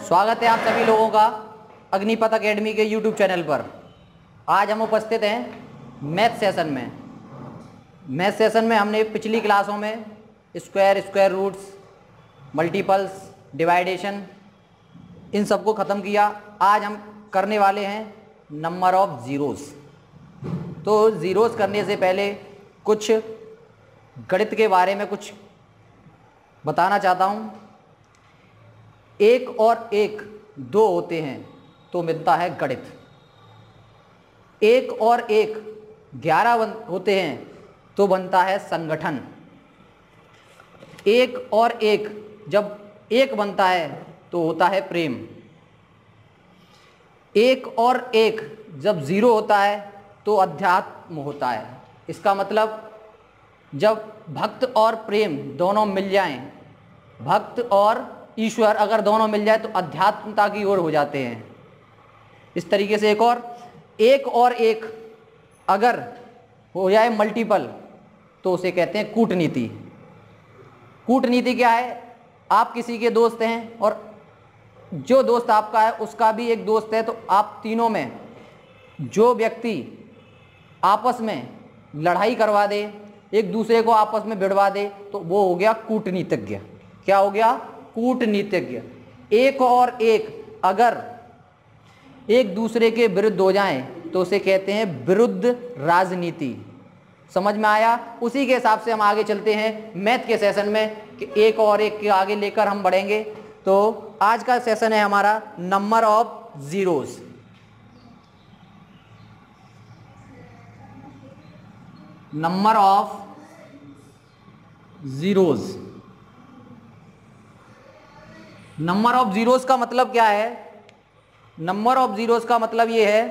स्वागत है आप सभी लोगों का अग्निपथ एकेडमी के यूट्यूब चैनल पर। आज हम उपस्थित हैं मैथ सेशन में हमने पिछली क्लासों में स्क्वायर रूट्स, मल्टीपल्स, डिवाइडेशन इन सबको ख़त्म किया। आज हम करने वाले हैं नंबर ऑफ ज़ीरोज़। तो ज़ीरोज़ करने से पहले कुछ गणित के बारे में कुछ बताना चाहता हूँ। एक और एक दो होते हैं तो मिलता है गणित। एक और एक 11 होते हैं तो बनता है संगठन। एक और एक जब एक बनता है तो होता है प्रेम। एक और एक जब 0 होता है तो अध्यात्म होता है। इसका मतलब जब भक्त और प्रेम दोनों मिल जाएं, भक्त और ईश्वर अगर दोनों मिल जाए तो अध्यात्मता की ओर हो जाते हैं। इस तरीके से एक और एक अगर हो जाए मल्टीपल तो उसे कहते हैं कूटनीति। कूटनीति क्या है? आप किसी के दोस्त हैं और जो दोस्त आपका है उसका भी एक दोस्त है, तो आप तीनों में जो व्यक्ति आपस में लड़ाई करवा दे, एक दूसरे को आपस में भिड़वा दे, तो वो हो गया कूटनीतिज्ञ। क्या हो गया? कूटनीतिज्ञ। एक और एक अगर एक दूसरे के विरुद्ध हो जाएं तो उसे कहते हैं विरुद्ध राजनीति। समझ में आया? उसी के हिसाब से हम आगे चलते हैं मैथ के सेशन में कि एक और एक के आगे लेकर हम बढ़ेंगे। तो आज का सेशन है हमारा number of zeros. Number of zeros. Number of zeros का मतलब क्या है? नंबर ऑफ ज़ीरोज़ का मतलब ये है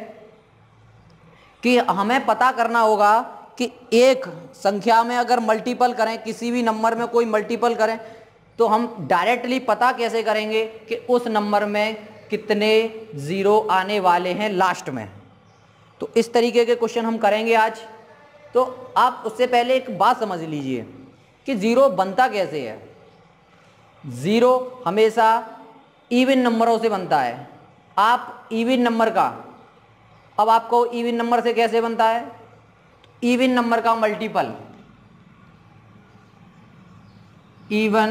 कि हमें पता करना होगा कि एक संख्या में अगर मल्टीपल करें, किसी भी नंबर में कोई मल्टीपल करें, तो हम डायरेक्टली पता कैसे करेंगे कि उस नंबर में कितने ज़ीरो आने वाले हैं लास्ट में। तो इस तरीके के क्वेश्चन हम करेंगे आज। तो आप उससे पहले एक बात समझ लीजिए कि ज़ीरो बनता कैसे है। ज़ीरो हमेशा इवन नंबरों से बनता है। आप इवन नंबर का, अब आपको इवन नंबर से कैसे बनता है? इवन नंबर का मल्टीपल, इवन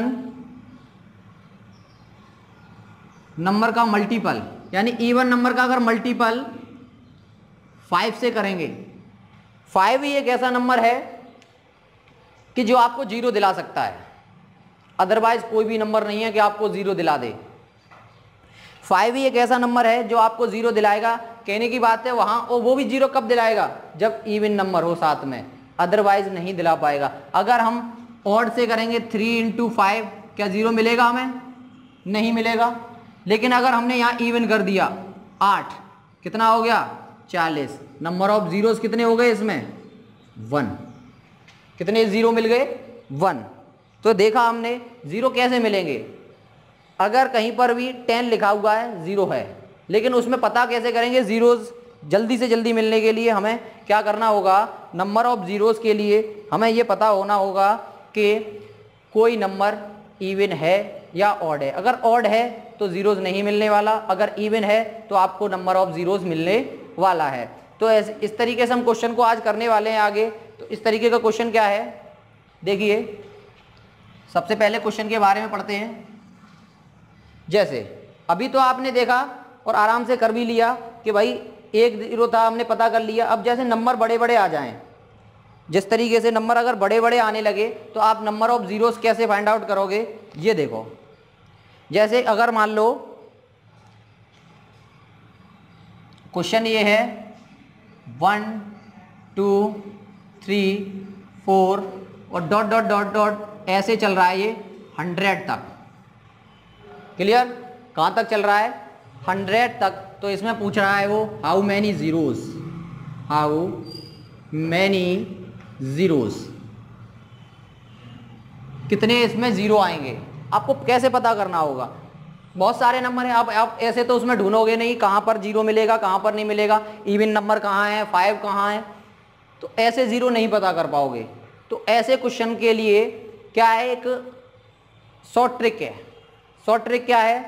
नंबर का मल्टीपल, यानी इवन नंबर का अगर मल्टीपल 5 से करेंगे, 5 ही एक ऐसा नंबर है कि जो आपको 0 दिला सकता है। अदरवाइज कोई भी नंबर नहीं है कि आपको 0 दिला दे। 5 ही एक ऐसा नंबर है जो आपको 0 दिलाएगा। कहने की बात है वहाँ, और वो भी 0 कब दिलाएगा? जब इवन नंबर हो साथ में, अदरवाइज नहीं दिला पाएगा। अगर हम ऑड से करेंगे 3 × 5, क्या 0 मिलेगा हमें? नहीं मिलेगा। लेकिन अगर हमने यहाँ इवन कर दिया 8, कितना हो गया? 40। नंबर ऑफ ज़ीरोज़ कितने हो गए इसमें? 1। कितने 0 मिल गए? 1। तो देखा हमने 0 कैसे मिलेंगे। अगर कहीं पर भी 10 लिखा हुआ है 0 है, लेकिन उसमें पता कैसे करेंगे? ज़ीरोज़ जल्दी से जल्दी मिलने के लिए हमें क्या करना होगा? नंबर ऑफ ज़ीरोज़ के लिए हमें ये पता होना होगा कि कोई नंबर इवन है या ऑड है। अगर ऑड है तो ज़ीरोज़ नहीं मिलने वाला, अगर इवन है तो आपको नंबर ऑफ ज़ीरोज़ मिलने वाला है। तो इस तरीके से हम क्वेश्चन को आज करने वाले हैं आगे। तो इस तरीके का क्वेश्चन क्या है, देखिए। सबसे पहले क्वेश्चन के बारे में पढ़ते हैं। जैसे अभी तो आपने देखा और आराम से कर भी लिया कि भाई 1 0 था, हमने पता कर लिया। अब जैसे नंबर बड़े बड़े आ जाएं, जिस तरीके से नंबर अगर बड़े बड़े आने लगे तो आप नंबर ऑफ ज़ीरोज़ कैसे फाइंड आउट करोगे? ये देखो, जैसे अगर मान लो क्वेश्चन ये है 1 2 3 4 और डॉट डॉट डॉट डॉट ऐसे चल रहा है ये 100 तक। क्लियर? कहाँ तक चल रहा है? 100 तक। तो इसमें पूछ रहा है वो how many zeros, how many zeros, कितने इसमें 0 आएंगे। आपको कैसे पता करना होगा? बहुत सारे नंबर हैं, आप ऐसे तो उसमें ढूंढोगे नहीं कहाँ पर 0 मिलेगा, कहाँ पर नहीं मिलेगा, इवन नंबर कहाँ है, 5 कहाँ है, तो ऐसे 0 नहीं पता कर पाओगे। तो ऐसे क्वेश्चन के लिए क्या है? एक शॉर्ट ट्रिक है। शॉर्ट ट्रिक क्या है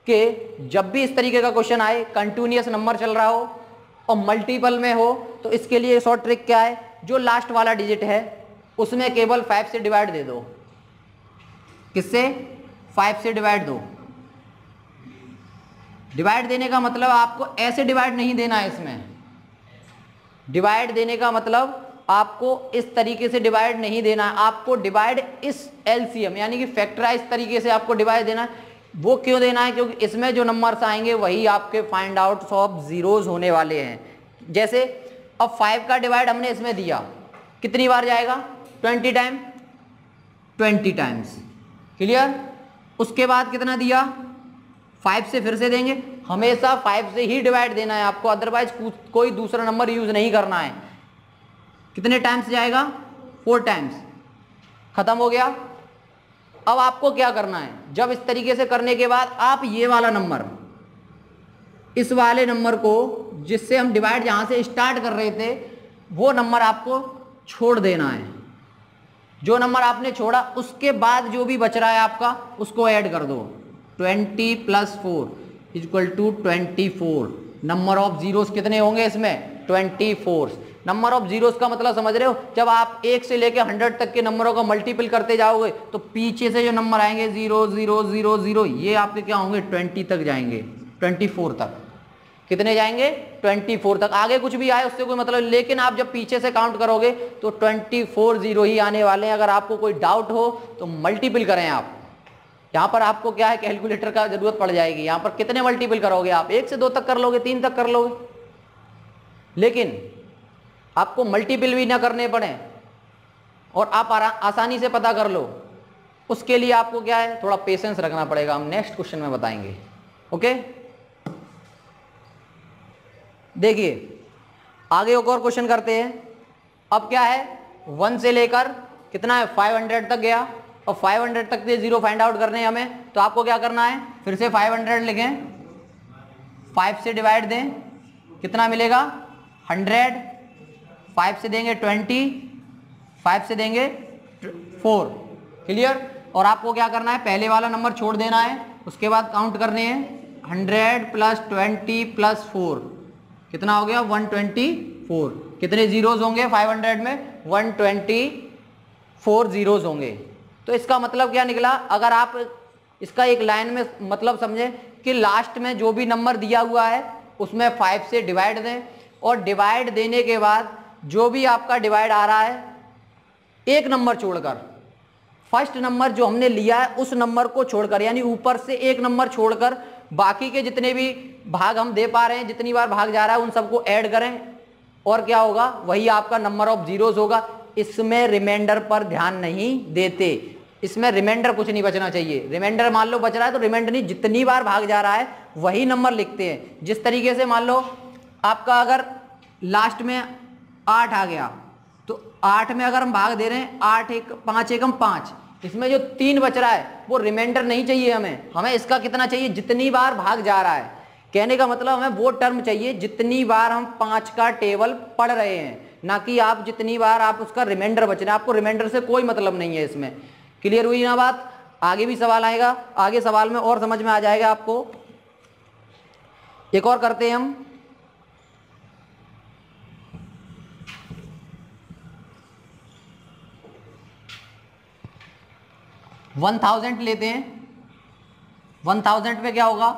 कि जब भी इस तरीके का क्वेश्चन आए, कंटिन्यूअस नंबर चल रहा हो और मल्टीपल में हो, तो इसके लिए शॉर्ट ट्रिक क्या है, जो लास्ट वाला डिजिट है उसमें केवल 5 से डिवाइड दे दो। किससे? 5 से डिवाइड दो। डिवाइड देने का मतलब आपको ऐसे डिवाइड नहीं देना है, इसमें डिवाइड देने का मतलब आपको इस तरीके से डिवाइड नहीं देना है, आपको डिवाइड इस एलसीएम यानी कि फैक्टराइज तरीके से आपको डिवाइड देना है। वो क्यों देना है? क्योंकि इसमें जो नंबर्स आएंगे वही आपके फाइंड आउट ऑफ जीरोज होने वाले हैं। जैसे अब 5 का डिवाइड हमने इसमें दिया, कितनी बार जाएगा? 20 टाइम, 20 टाइम्स। क्लियर? उसके बाद कितना दिया? 5 से फिर से देंगे। हमेशा 5 से ही डिवाइड देना है आपको, अदरवाइज कोई दूसरा नंबर यूज नहीं करना है। कितने टाइम्स जाएगा? 4 टाइम्स। खत्म हो गया। अब आपको क्या करना है, जब इस तरीके से करने के बाद आप ये वाला नंबर, इस वाले नंबर को जिससे हम डिवाइड जहां से स्टार्ट कर रहे थे, वो नंबर आपको छोड़ देना है। जो नंबर आपने छोड़ा उसके बाद जो भी बच रहा है आपका, उसको ऐड कर दो। 20 + 4 = 24। नंबर ऑफ जीरोस कितने होंगे इसमें? 24। नंबर ऑफ जीरोस का मतलब समझ रहे हो? जब आप 1 से लेकर 100 तक के नंबरों का मल्टीपल करते जाओगे तो पीछे से जो नंबर आएंगे 0 0 0 0, ये आपके क्या होंगे? 20 तक जाएंगे, 24 तक। कितने जाएंगे? 24 तक। आगे कुछ भी आए उससे कोई मतलब, लेकिन आप जब पीछे से काउंट करोगे तो 24 0 ही आने वाले हैं। अगर आपको कोई डाउट हो तो मल्टीपल करें आप। यहाँ पर आपको क्या है, कैलकुलेटर का जरूरत पड़ जाएगी। यहाँ पर कितने मल्टीपल करोगे आप? 1 से 2 तक कर लोगे, 3 तक कर लोगे, लेकिन आपको मल्टीपल भी ना करने पड़े और आप आसानी से पता कर लो, उसके लिए आपको क्या है, थोड़ा पेशेंस रखना पड़ेगा। हम नेक्स्ट क्वेश्चन में बताएंगे। ओके, देखिए आगे एक और क्वेश्चन करते हैं। अब क्या है, 1 से लेकर कितना है, 500 तक गया और 500 तक से जीरो फाइंड आउट करने हैं हमें। तो आपको क्या करना है, फिर से 500 लिखें, 5 से डिवाइड दें, कितना मिलेगा? 100। 5 से देंगे 20, 5 से देंगे 4। क्लियर? और आपको क्या करना है, पहले वाला नंबर छोड़ देना है, उसके बाद काउंट करने हैं। 100 + 20 + 4 कितना हो गया? 124। कितने जीरोज होंगे 500 में? 124 जीरोज होंगे। तो इसका मतलब क्या निकला, अगर आप इसका एक लाइन में मतलब समझें कि लास्ट में जो भी नंबर दिया हुआ है उसमें 5 से डिवाइड दें, और डिवाइड देने के बाद जो भी आपका डिवाइड आ रहा है, एक नंबर छोड़कर, फर्स्ट नंबर जो हमने लिया है उस नंबर को छोड़कर, यानी ऊपर से एक नंबर छोड़कर बाकी के जितने भी भाग हम दे पा रहे हैं, जितनी बार भाग जा रहा है, उन सबको ऐड करें और क्या होगा, वही आपका नंबर ऑफ जीरोस होगा। इसमें रिमाइंडर पर ध्यान नहीं देते, इसमें रिमाइंडर कुछ नहीं बचना चाहिए। रिमाइंडर मान लो बच रहा है तो रिमाइंडर नहीं, जितनी बार भाग जा रहा है वही नंबर लिखते हैं। जिस तरीके से मान लो आपका अगर लास्ट में 8 आ गया तो 8 में अगर हम भाग दे रहे हैं, 8 1 5 1 5, इसमें जो 3 बच रहा है वो रिमाइंडर नहीं चाहिए हमें इसका कितना चाहिए, जितनी बार भाग जा रहा है। कहने का मतलब हमें वो टर्म चाहिए जितनी बार हम 5 का टेबल पढ़ रहे हैं, ना कि आप जितनी बार आप उसका रिमाइंडर बच रहे हैं। आपको रिमाइंडर से कोई मतलब नहीं है इसमें। क्लियर हुई ना बात? आगे भी सवाल आएगा, आगे सवाल में और समझ में आ जाएगा आपको। एक और करते हैं हम। वन 1000 लेते हैं। 1000 पे क्या होगा,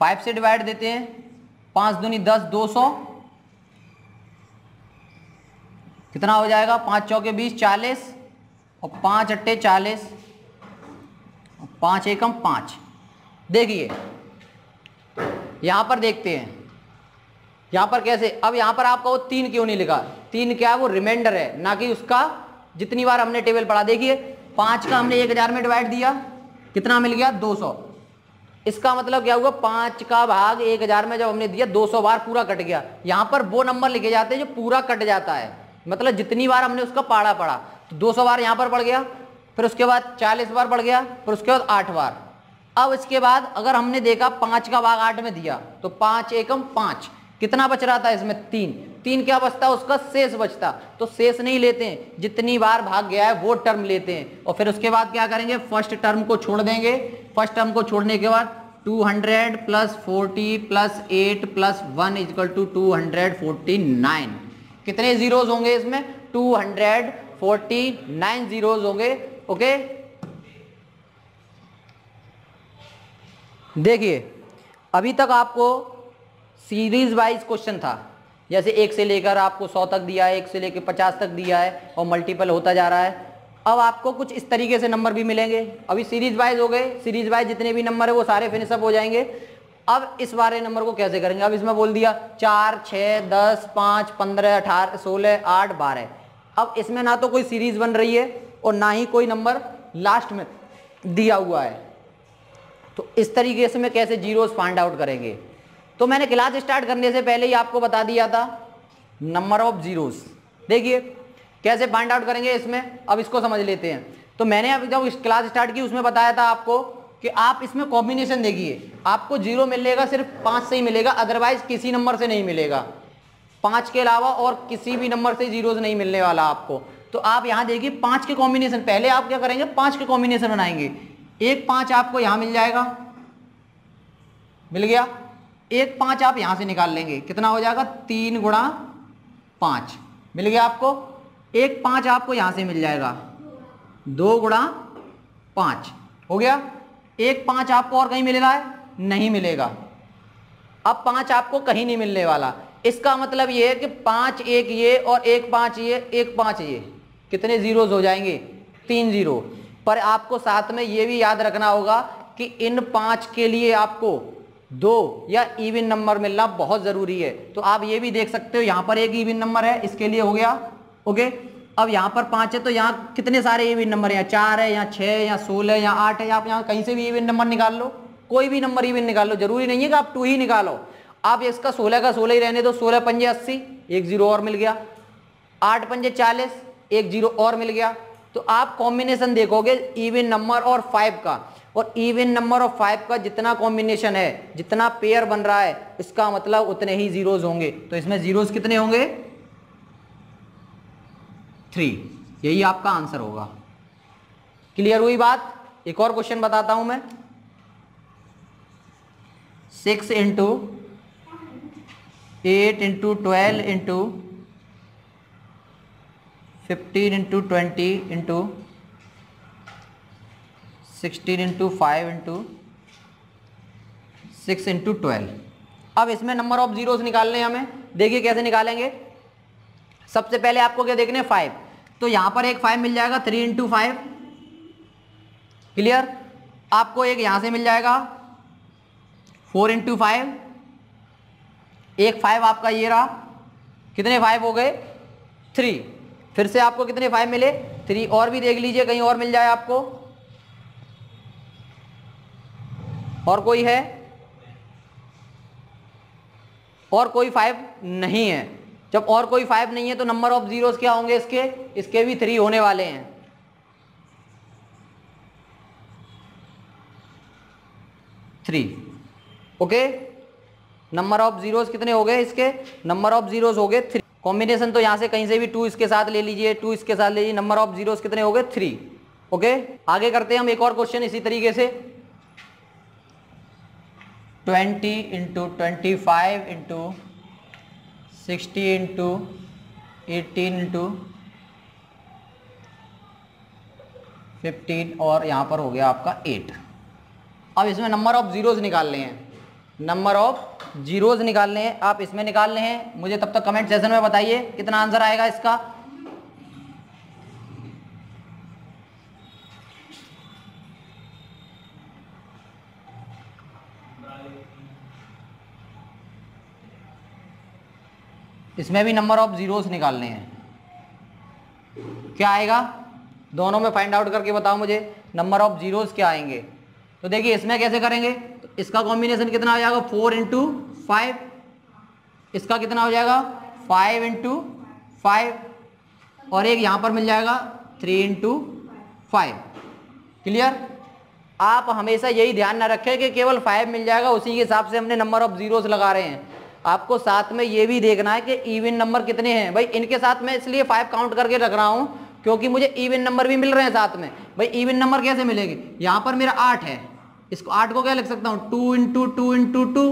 5 से डिवाइड देते हैं, 5 दूनी 10, 200 कितना हो जाएगा, 5 चौके 20, 40 और 5 अट्टे 40, 5 एकम 5। देखिए यहां पर देखते हैं, यहां पर कैसे। अब यहां पर आपका वो 3 क्यों नहीं लिखा, 3 क्या है, वो रिमाइंडर है, ना कि उसका जितनी बार हमने टेबल पढ़ा। देखिए 5 का हमने 1000 में डिवाइड दिया, कितना मिल गया, 200। इसका मतलब क्या हुआ, 5 का भाग 1000 में जब हमने दिया 200 बार पूरा कट गया। यहां पर वो नंबर लिखे जाते हैं जो पूरा कट जाता है, मतलब जितनी बार हमने उसका पढ़ा तो 200 बार यहां पर पड़ गया, फिर उसके बाद 40 बार पड़ गया, फिर उसके बाद 8 बार। अब इसके बाद अगर हमने देखा 5 का भाग 8 में दिया तो 5 एकम 5, कितना बच रहा था इसमें 3, 3 क्या बचता उसका शेष बचता। तो शेष नहीं लेते हैं, जितनी बार भाग गया है वो टर्म लेते हैं और फिर उसके बाद क्या करेंगे, फर्स्ट टर्म को छोड़ देंगे। फर्स्ट टर्म को छोड़ने के बाद 200 plus 40 plus 8 plus 1 equal to 249। कितने जीरोज होंगे इसमें, 249 जीरोज होंगे। ओके, देखिए अभी तक आपको सीरीज वाइज क्वेश्चन था, जैसे 1 से लेकर आपको 100 तक दिया है, 1 से लेकर 50 तक दिया है और मल्टीपल होता जा रहा है। अब आपको कुछ इस तरीके से नंबर भी मिलेंगे। अभी सीरीज वाइज हो गए, सीरीज वाइज जितने भी नंबर है वो सारे फिनिशअप हो जाएंगे। अब इस वाले नंबर को कैसे करेंगे, अब इसमें बोल दिया 4, 6, 10, 5, 15, 18, 16, 8, 12। अब इसमें ना तो कोई सीरीज बन रही है और ना ही कोई नंबर लास्ट में दिया हुआ है, तो इस तरीके से मैं कैसे जीरोस फाइंड आउट करेंगे। तो मैंने क्लास स्टार्ट करने से पहले ही आपको बता दिया था नंबर ऑफ जीरोस। देखिए कैसे फाइंड आउट करेंगे इसमें, अब इसको समझ लेते हैं। तो मैंने अभी जब क्लास स्टार्ट की उसमें बताया था आपको कि आप इसमें कॉम्बिनेशन देखिए, आपको जीरो मिलेगा सिर्फ 5 से ही मिलेगा, अदरवाइज किसी नंबर से नहीं मिलेगा। 5 के अलावा और किसी भी नंबर से जीरोस नहीं मिलने वाला आपको। तो आप यहाँ देखिए 5 के कॉम्बिनेशन, पहले आप क्या करेंगे 5 के कॉम्बिनेशन बनाएंगे। एक 5 आपको यहाँ मिल जाएगा, मिल गया। एक 5 आप यहाँ से निकाल लेंगे, कितना हो जाएगा 3 गुणा 5, मिल गया आपको। एक 5 आपको यहाँ से मिल जाएगा, 2 गुणा 5 हो गया। एक 5 आपको और कहीं मिल रहा है, नहीं मिलेगा। अब 5 आपको कहीं नहीं मिलने वाला। इसका मतलब ये है कि 5 एक ये और एक 5 ये, एक 5 ये, कितने जीरोस हो जाएंगे 3 जीरो। पर आपको साथ में ये भी याद रखना होगा कि इन 5 के लिए आपको 2 या इवन नंबर मिलना बहुत जरूरी है। तो आप ये भी देख सकते हो, यहाँ पर एक इवन नंबर है, इसके लिए हो गया। ओके, अब यहाँ पर 5 है तो यहाँ कितने सारे इवन नंबर है, 4 है, यहाँ 6 या 16 या 8 है। आप यहाँ कहीं से भी इवन नंबर निकाल लो, कोई भी नंबर इवन निकाल लो, जरूरी नहीं है कि आप 2 ही निकालो। आप इसका 16 का 16 ही रहने दो, 16 पंजे 80, एक जीरो और मिल गया। 8 पंजे 40, एक जीरो और मिल गया। तो आप कॉम्बिनेशन देखोगे इवन नंबर और 5 का, और इवन नंबर और 5 का जितना कॉम्बिनेशन है, जितना पेयर बन रहा है, इसका मतलब उतने ही जीरोस होंगे। तो इसमें जीरोस कितने होंगे 3, यही आपका आंसर होगा। क्लियर हुई बात। एक और क्वेश्चन बताता हूं मैं। 6 into 8 into 12 into 15 into 20 into 16 into 5 into 6 into 12। अब इसमें नंबर ऑफ जीरोस निकालने हैं हमें। देखिए कैसे निकालेंगे। सबसे पहले आपको क्या देखने 5, तो यहां पर एक 5 मिल जाएगा, 3 इंटू 5। क्लियर। आपको एक यहां से मिल जाएगा 4 इंटू 5, एक 5 आपका ये रहा, कितने 5 हो गए 3। फिर से आपको कितने 5 मिले 3, और भी देख लीजिए कहीं और मिल जाए आपको। और कोई है, और कोई 5 नहीं है। जब और कोई 5 नहीं है तो नंबर ऑफ जीरोस क्या होंगे इसके भी 3 होने वाले हैं। ओके, नंबर ऑफ जीरोस कितने हो गए इसके, नंबर ऑफ जीरोस हो गए 3। कॉम्बिनेशन तो यहां से कहीं से भी 2 इसके साथ ले लीजिए, 2 इसके साथ ले लीजिए, नंबर ऑफ जीरोस कितने हो गए 3। ओके, आगे करते हैं हम एक और क्वेश्चन इसी तरीके से। 20 इंटू 25 इंटू 60 इंटू 18 इंटू 15 और यहाँ पर हो गया आपका 8। अब इसमें नंबर ऑफ जीरोस निकालने हैं, नंबर ऑफ जीरोस निकालने हैं। आप इसमें निकालने हैं, मुझे तब तक कमेंट सेशन में बताइए कितना आंसर आएगा इसका। इसमें भी नंबर ऑफ जीरोस निकालने हैं। क्या आएगा, दोनों में फाइंड आउट करके बताओ मुझे नंबर ऑफ जीरोस क्या आएंगे। तो देखिए इसमें कैसे करेंगे, तो इसका कॉम्बिनेशन कितना हो जाएगा 4 इंटू 5, इसका कितना हो जाएगा 5 इंटू 5, और एक यहाँ पर मिल जाएगा 3 इंटू 5। क्लियर। आप हमेशा यही ध्यान ना रखें कि केवल 5 मिल जाएगा उसी के हिसाब से हमने नंबर ऑफ जीरोस लगा रहे हैं। आपको साथ में ये भी देखना है कि इवन नंबर कितने हैं। भाई इनके साथ में इसलिए 5 काउंट करके रख रहा हूं क्योंकि मुझे इवन नंबर भी मिल रहे हैं साथ में। भाई इवन नंबर कैसे मिलेंगे, यहां पर मेरा 8 है, इसको 8 को क्या लिख सकता हूं 2 इंटू 2 इंटू 2,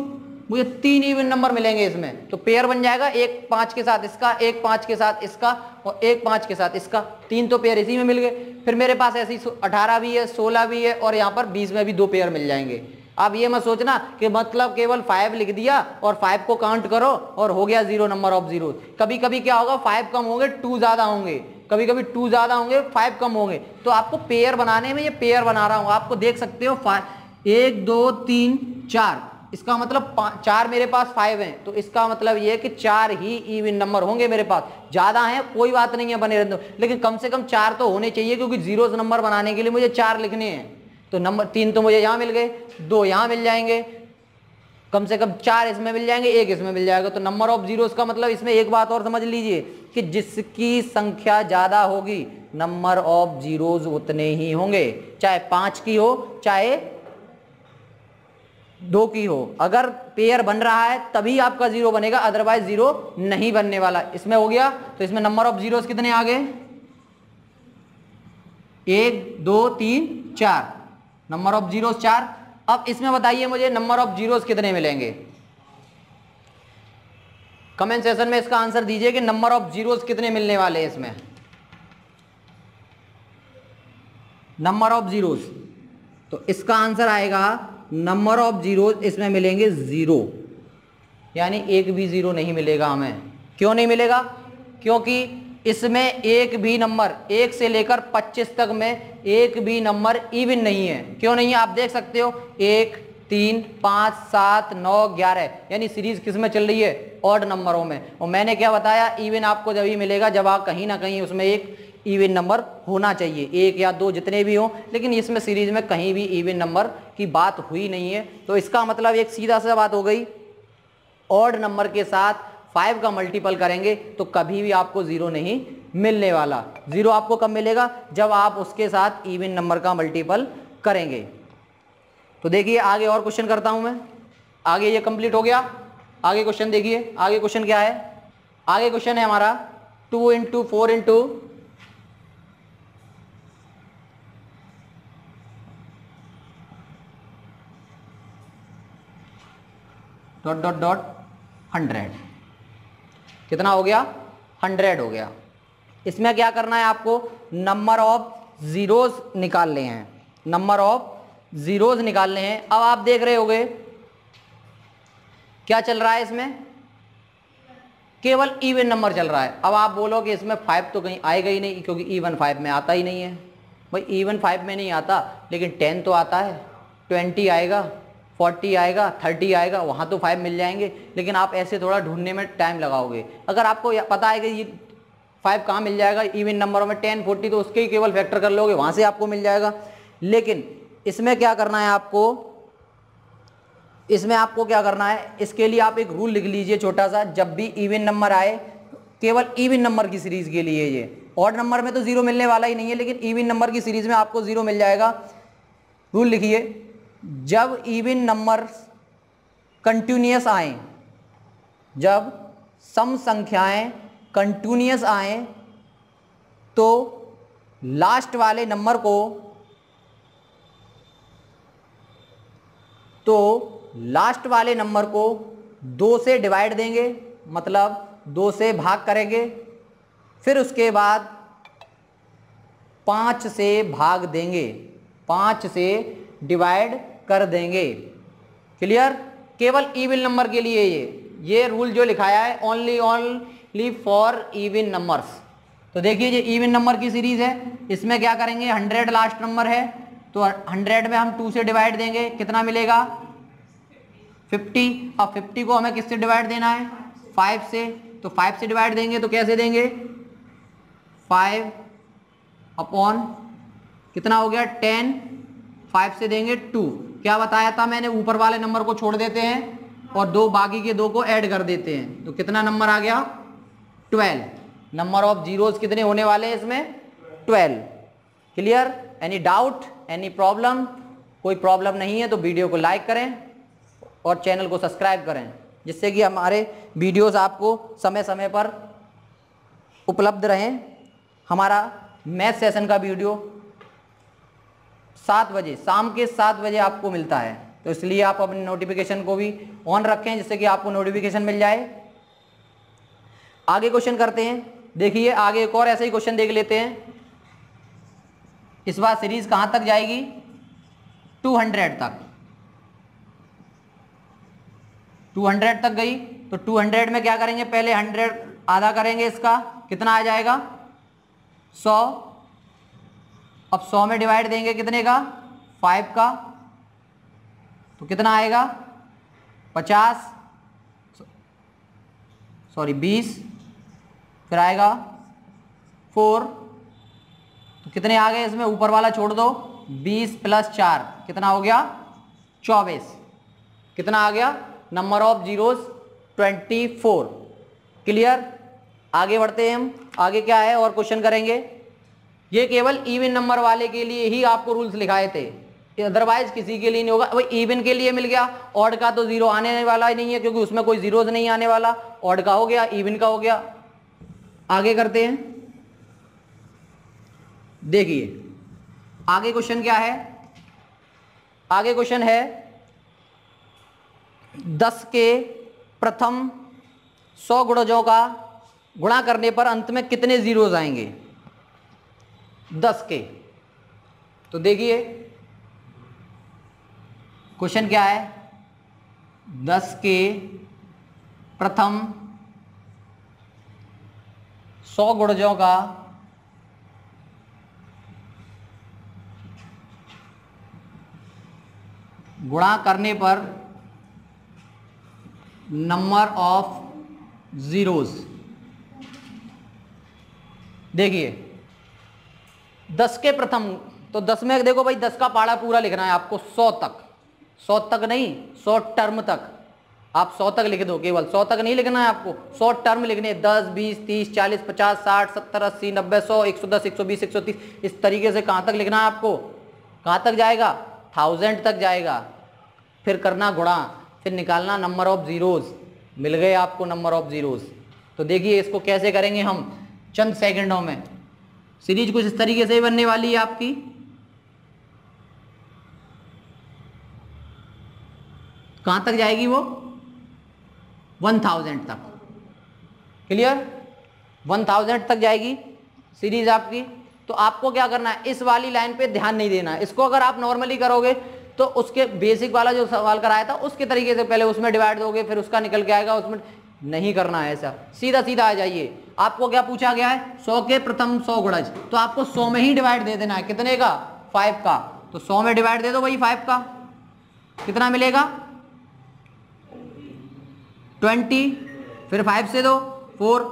मुझे 3 इवन नंबर मिलेंगे इसमें। तो पेयर बन जाएगा 1 5 के साथ इसका, 1 5 के साथ इसका और 1 5 के साथ इसका, 3 तो पेयर इसी में मिल गए। फिर मेरे पास ऐसी 18 भी है, 16 भी है और यहाँ पर 20 में भी 2 पेयर मिल जाएंगे। अब ये मत सोचना कि मतलब केवल 5 लिख दिया और 5 को काउंट करो और हो गया 0 नंबर ऑफ जीरो। कभी कभी क्या होगा 5 कम होंगे 2 ज्यादा होंगे, कभी कभी 2 ज्यादा होंगे 5 कम होंगे। तो आपको पेयर बनाने में, ये पेयर बना रहा हूं, आपको देख सकते हो 1 2 3 4, इसका मतलब 4 मेरे पास 5 हैं, तो इसका मतलब ये है कि 4 ही इवन नंबर होंगे मेरे पास। ज्यादा हैं कोई बात नहीं है, बने रहने दो, लेकिन कम से कम 4 तो होने चाहिए क्योंकि जीरो नंबर बनाने के लिए मुझे 4 लिखने हैं। तो नंबर 3 तो मुझे यहाँ मिल गए, 2 यहाँ मिल जाएंगे, कम से कम 4 इसमें मिल जाएंगे, 1 इसमें मिल जाएगा। तो नंबर ऑफ जीरोस का मतलब इसमें एक बात और समझ लीजिए कि जिसकी संख्या ज्यादा होगी नंबर ऑफ जीरोस उतने ही होंगे, चाहे 5 की हो चाहे 2 की हो। अगर पेयर बन रहा है तभी आपका 0 बनेगा, अदरवाइज 0 नहीं बनने वाला। इसमें हो गया, तो इसमें नंबर ऑफ जीरोस कितने आ गए 1 2 3 4, नंबर ऑफ जीरोस 4। अब इसमें बताइए मुझे नंबर ऑफ जीरोस कितने मिलेंगे, कमेंट सेशन में इसका आंसर दीजिए कि नंबर ऑफ जीरोस कितने मिलने वाले हैं इसमें। नंबर ऑफ जीरोस, तो इसका आंसर आएगा नंबर ऑफ जीरोस इसमें मिलेंगे 0, यानी एक भी 0 नहीं मिलेगा हमें। क्यों नहीं मिलेगा, क्योंकि इसमें एक भी नंबर 1 से लेकर 25 तक में एक भी नंबर इवन नहीं है। क्यों नहीं है, आप देख सकते हो 1 3 5 7 9 11, यानी सीरीज किस में चल रही है, ऑड नंबरों में। और मैंने क्या बताया, इवन आपको जब ही मिलेगा जब आप कहीं ना कहीं उसमें एक इवन नंबर होना चाहिए, 1 या 2 जितने भी हो, लेकिन इसमें सीरीज में कहीं भी इवन नंबर की बात हुई नहीं है। तो इसका मतलब एक सीधा सा बात हो गई, ऑड नंबर के साथ 5 का मल्टीपल करेंगे तो कभी भी आपको 0 नहीं मिलने वाला। 0 आपको कब मिलेगा, जब आप उसके साथ इवन नंबर का मल्टीपल करेंगे। तो देखिए आगे और क्वेश्चन करता हूं मैं। आगे ये कंप्लीट हो गया, आगे क्वेश्चन देखिए। आगे क्वेश्चन क्या है, आगे क्वेश्चन है हमारा 2 into 4 into dot dot dot 100, कितना हो गया 100 हो गया। इसमें क्या करना है आपको, नंबर ऑफ जीरोस निकालने हैं, नंबर ऑफ जीरोस निकालने हैं। अब आप देख रहे होगे क्या चल रहा है इसमें, केवल इवन नंबर चल रहा है। अब आप बोलोगे इसमें 5 तो कहीं आएगा ही नहीं क्योंकि इवन 5 में आता ही नहीं है। भाई इवन 5 में नहीं आता, लेकिन 10 तो आता है, 20 आएगा, 40 आएगा, 30 आएगा, वहाँ तो 5 मिल जाएंगे। लेकिन आप ऐसे थोड़ा ढूंढने में टाइम लगाओगे। अगर आपको पता है कि ये 5 कहाँ मिल जाएगा इवन नंबरों में, 10 40, तो उसके ही केवल फैक्टर कर लोगे, वहाँ से आपको मिल जाएगा। लेकिन इसमें क्या करना है आपको, इसमें आपको क्या करना है, इसके लिए आप एक रूल लिख लीजिए छोटा सा। जब भी इवन नंबर आए, केवल इवन नंबर की सीरीज के लिए, ये ऑड नंबर में तो 0 मिलने वाला ही नहीं है, लेकिन इवन नंबर की सीरीज में आपको 0 मिल जाएगा। रूल लिखिए, जब इवन नंबर कंटिन्यूअस आए, जब सम संख्याएं कंटिन्यूअस आए, तो लास्ट वाले नंबर को, तो लास्ट वाले नंबर को 2 से डिवाइड देंगे, मतलब 2 से भाग करेंगे, फिर उसके बाद 5 से भाग देंगे, 5 से डिवाइड कर देंगे। क्लियर, केवल इवन नंबर के लिए ये रूल जो लिखाया है ओनली फॉर इवन नंबर्स। तो देखिए ये इवन नंबर की सीरीज है, इसमें क्या करेंगे, 100 लास्ट नंबर है, तो 100 में हम 2 से डिवाइड देंगे, कितना मिलेगा 50। अब 50 को हमें किससे डिवाइड देना है, 5 से, तो 5 से डिवाइड देंगे तो कैसे देंगे, 5 अपॉन कितना हो गया 10, 5 से देंगे 2। क्या बताया था मैंने, ऊपर वाले नंबर को छोड़ देते हैं और 2 बाकी के 2 को ऐड कर देते हैं, तो कितना नंबर आ गया 12। नंबर ऑफ जीरोस कितने होने वाले हैं इसमें, 12। Clear, any doubt, any problem, कोई प्रॉब्लम नहीं है तो वीडियो को लाइक करें और चैनल को सब्सक्राइब करें। जिससे कि हमारे वीडियोस आपको समय समय पर उपलब्ध रहें। हमारा मैथ सेशन का वीडियो 7 बजे, शाम के 7 बजे आपको मिलता है, तो इसलिए आप अपने नोटिफिकेशन को भी ऑन रखें जिससे कि आपको नोटिफिकेशन मिल जाए। आगे क्वेश्चन करते हैं। देखिए आगे एक और ऐसे ही क्वेश्चन देख लेते हैं। इस बार सीरीज कहां तक जाएगी? 200 तक। 200 तक गई तो 200 में क्या करेंगे, पहले 100 आधा करेंगे, इसका कितना आ जाएगा 100। अब 100 में डिवाइड देंगे कितने का, 5 का, तो कितना आएगा 50, सॉरी 20, फिर आएगा 4, तो कितने आ गए इसमें, ऊपर वाला छोड़ दो, 20 + 4 कितना हो गया 24। कितना आ गया, नंबर ऑफ जीरोस 24। क्लियर। आगे बढ़ते हैं हम। आगे क्या है और क्वेश्चन करेंगे। ये केवल इवन नंबर वाले के लिए ही आपको रूल्स लिखाए थे, अदरवाइज किसी के लिए नहीं होगा। वही इवन के लिए मिल गया, ऑड का तो जीरो आने वाला ही नहीं है क्योंकि उसमें कोई जीरोज नहीं आने वाला। ऑड का हो गया, इवन का हो गया। आगे करते हैं। देखिए आगे क्वेश्चन क्या है। आगे क्वेश्चन है 10 के प्रथम 100 गुणजों का गुणा करने पर अंत में कितने जीरोज आएंगे 10 के। तो देखिए क्वेश्चन क्या है, 10 के प्रथम 100 गुणजों का गुणा करने पर नंबर ऑफ जीरोस। देखिए 10 के प्रथम, तो 10 में देखो भाई 10 का पाड़ा पूरा लिखना है आपको 100 तक। 100 तक नहीं, 100 टर्म तक। आप 100 तक लिख दो, केवल 100 तक नहीं लिखना है आपको, 100 टर्म लिखने हैं। 10, 20, 30, 40, 50, 60, 70, 80, 90, 100, 110, 120, 130, इस तरीके से कहाँ तक लिखना है आपको, कहाँ तक जाएगा 1000 तक जाएगा। फिर करना गुणा, फिर निकालना नंबर ऑफ जीरोज। मिल गए आपको नंबर ऑफ जीरोज। तो देखिए इसको कैसे करेंगे हम चंद सेकंडों में। सीरीज कुछ इस तरीके से ही बनने वाली है आपकी। कहां तक जाएगी वो 1000 तक। क्लियर, 1000 तक जाएगी सीरीज आपकी। तो आपको क्या करना है, इस वाली लाइन पे ध्यान नहीं देना है। इसको अगर आप नॉर्मली करोगे तो उसके बेसिक वाला जो सवाल कराया था उसके तरीके से पहले उसमें डिवाइड दोगे, फिर उसका निकल के आएगा, उसमें नहीं करना है ऐसा। सीधा सीधा आ जाइए। आपको क्या पूछा गया है, 100 के प्रथम 100 गुणज, तो आपको 100 में ही डिवाइड दे देना है। कितने का, 5 का। तो 100 में डिवाइड दे दो भाई 5 का, कितना मिलेगा 20, फिर 5 से दो 4।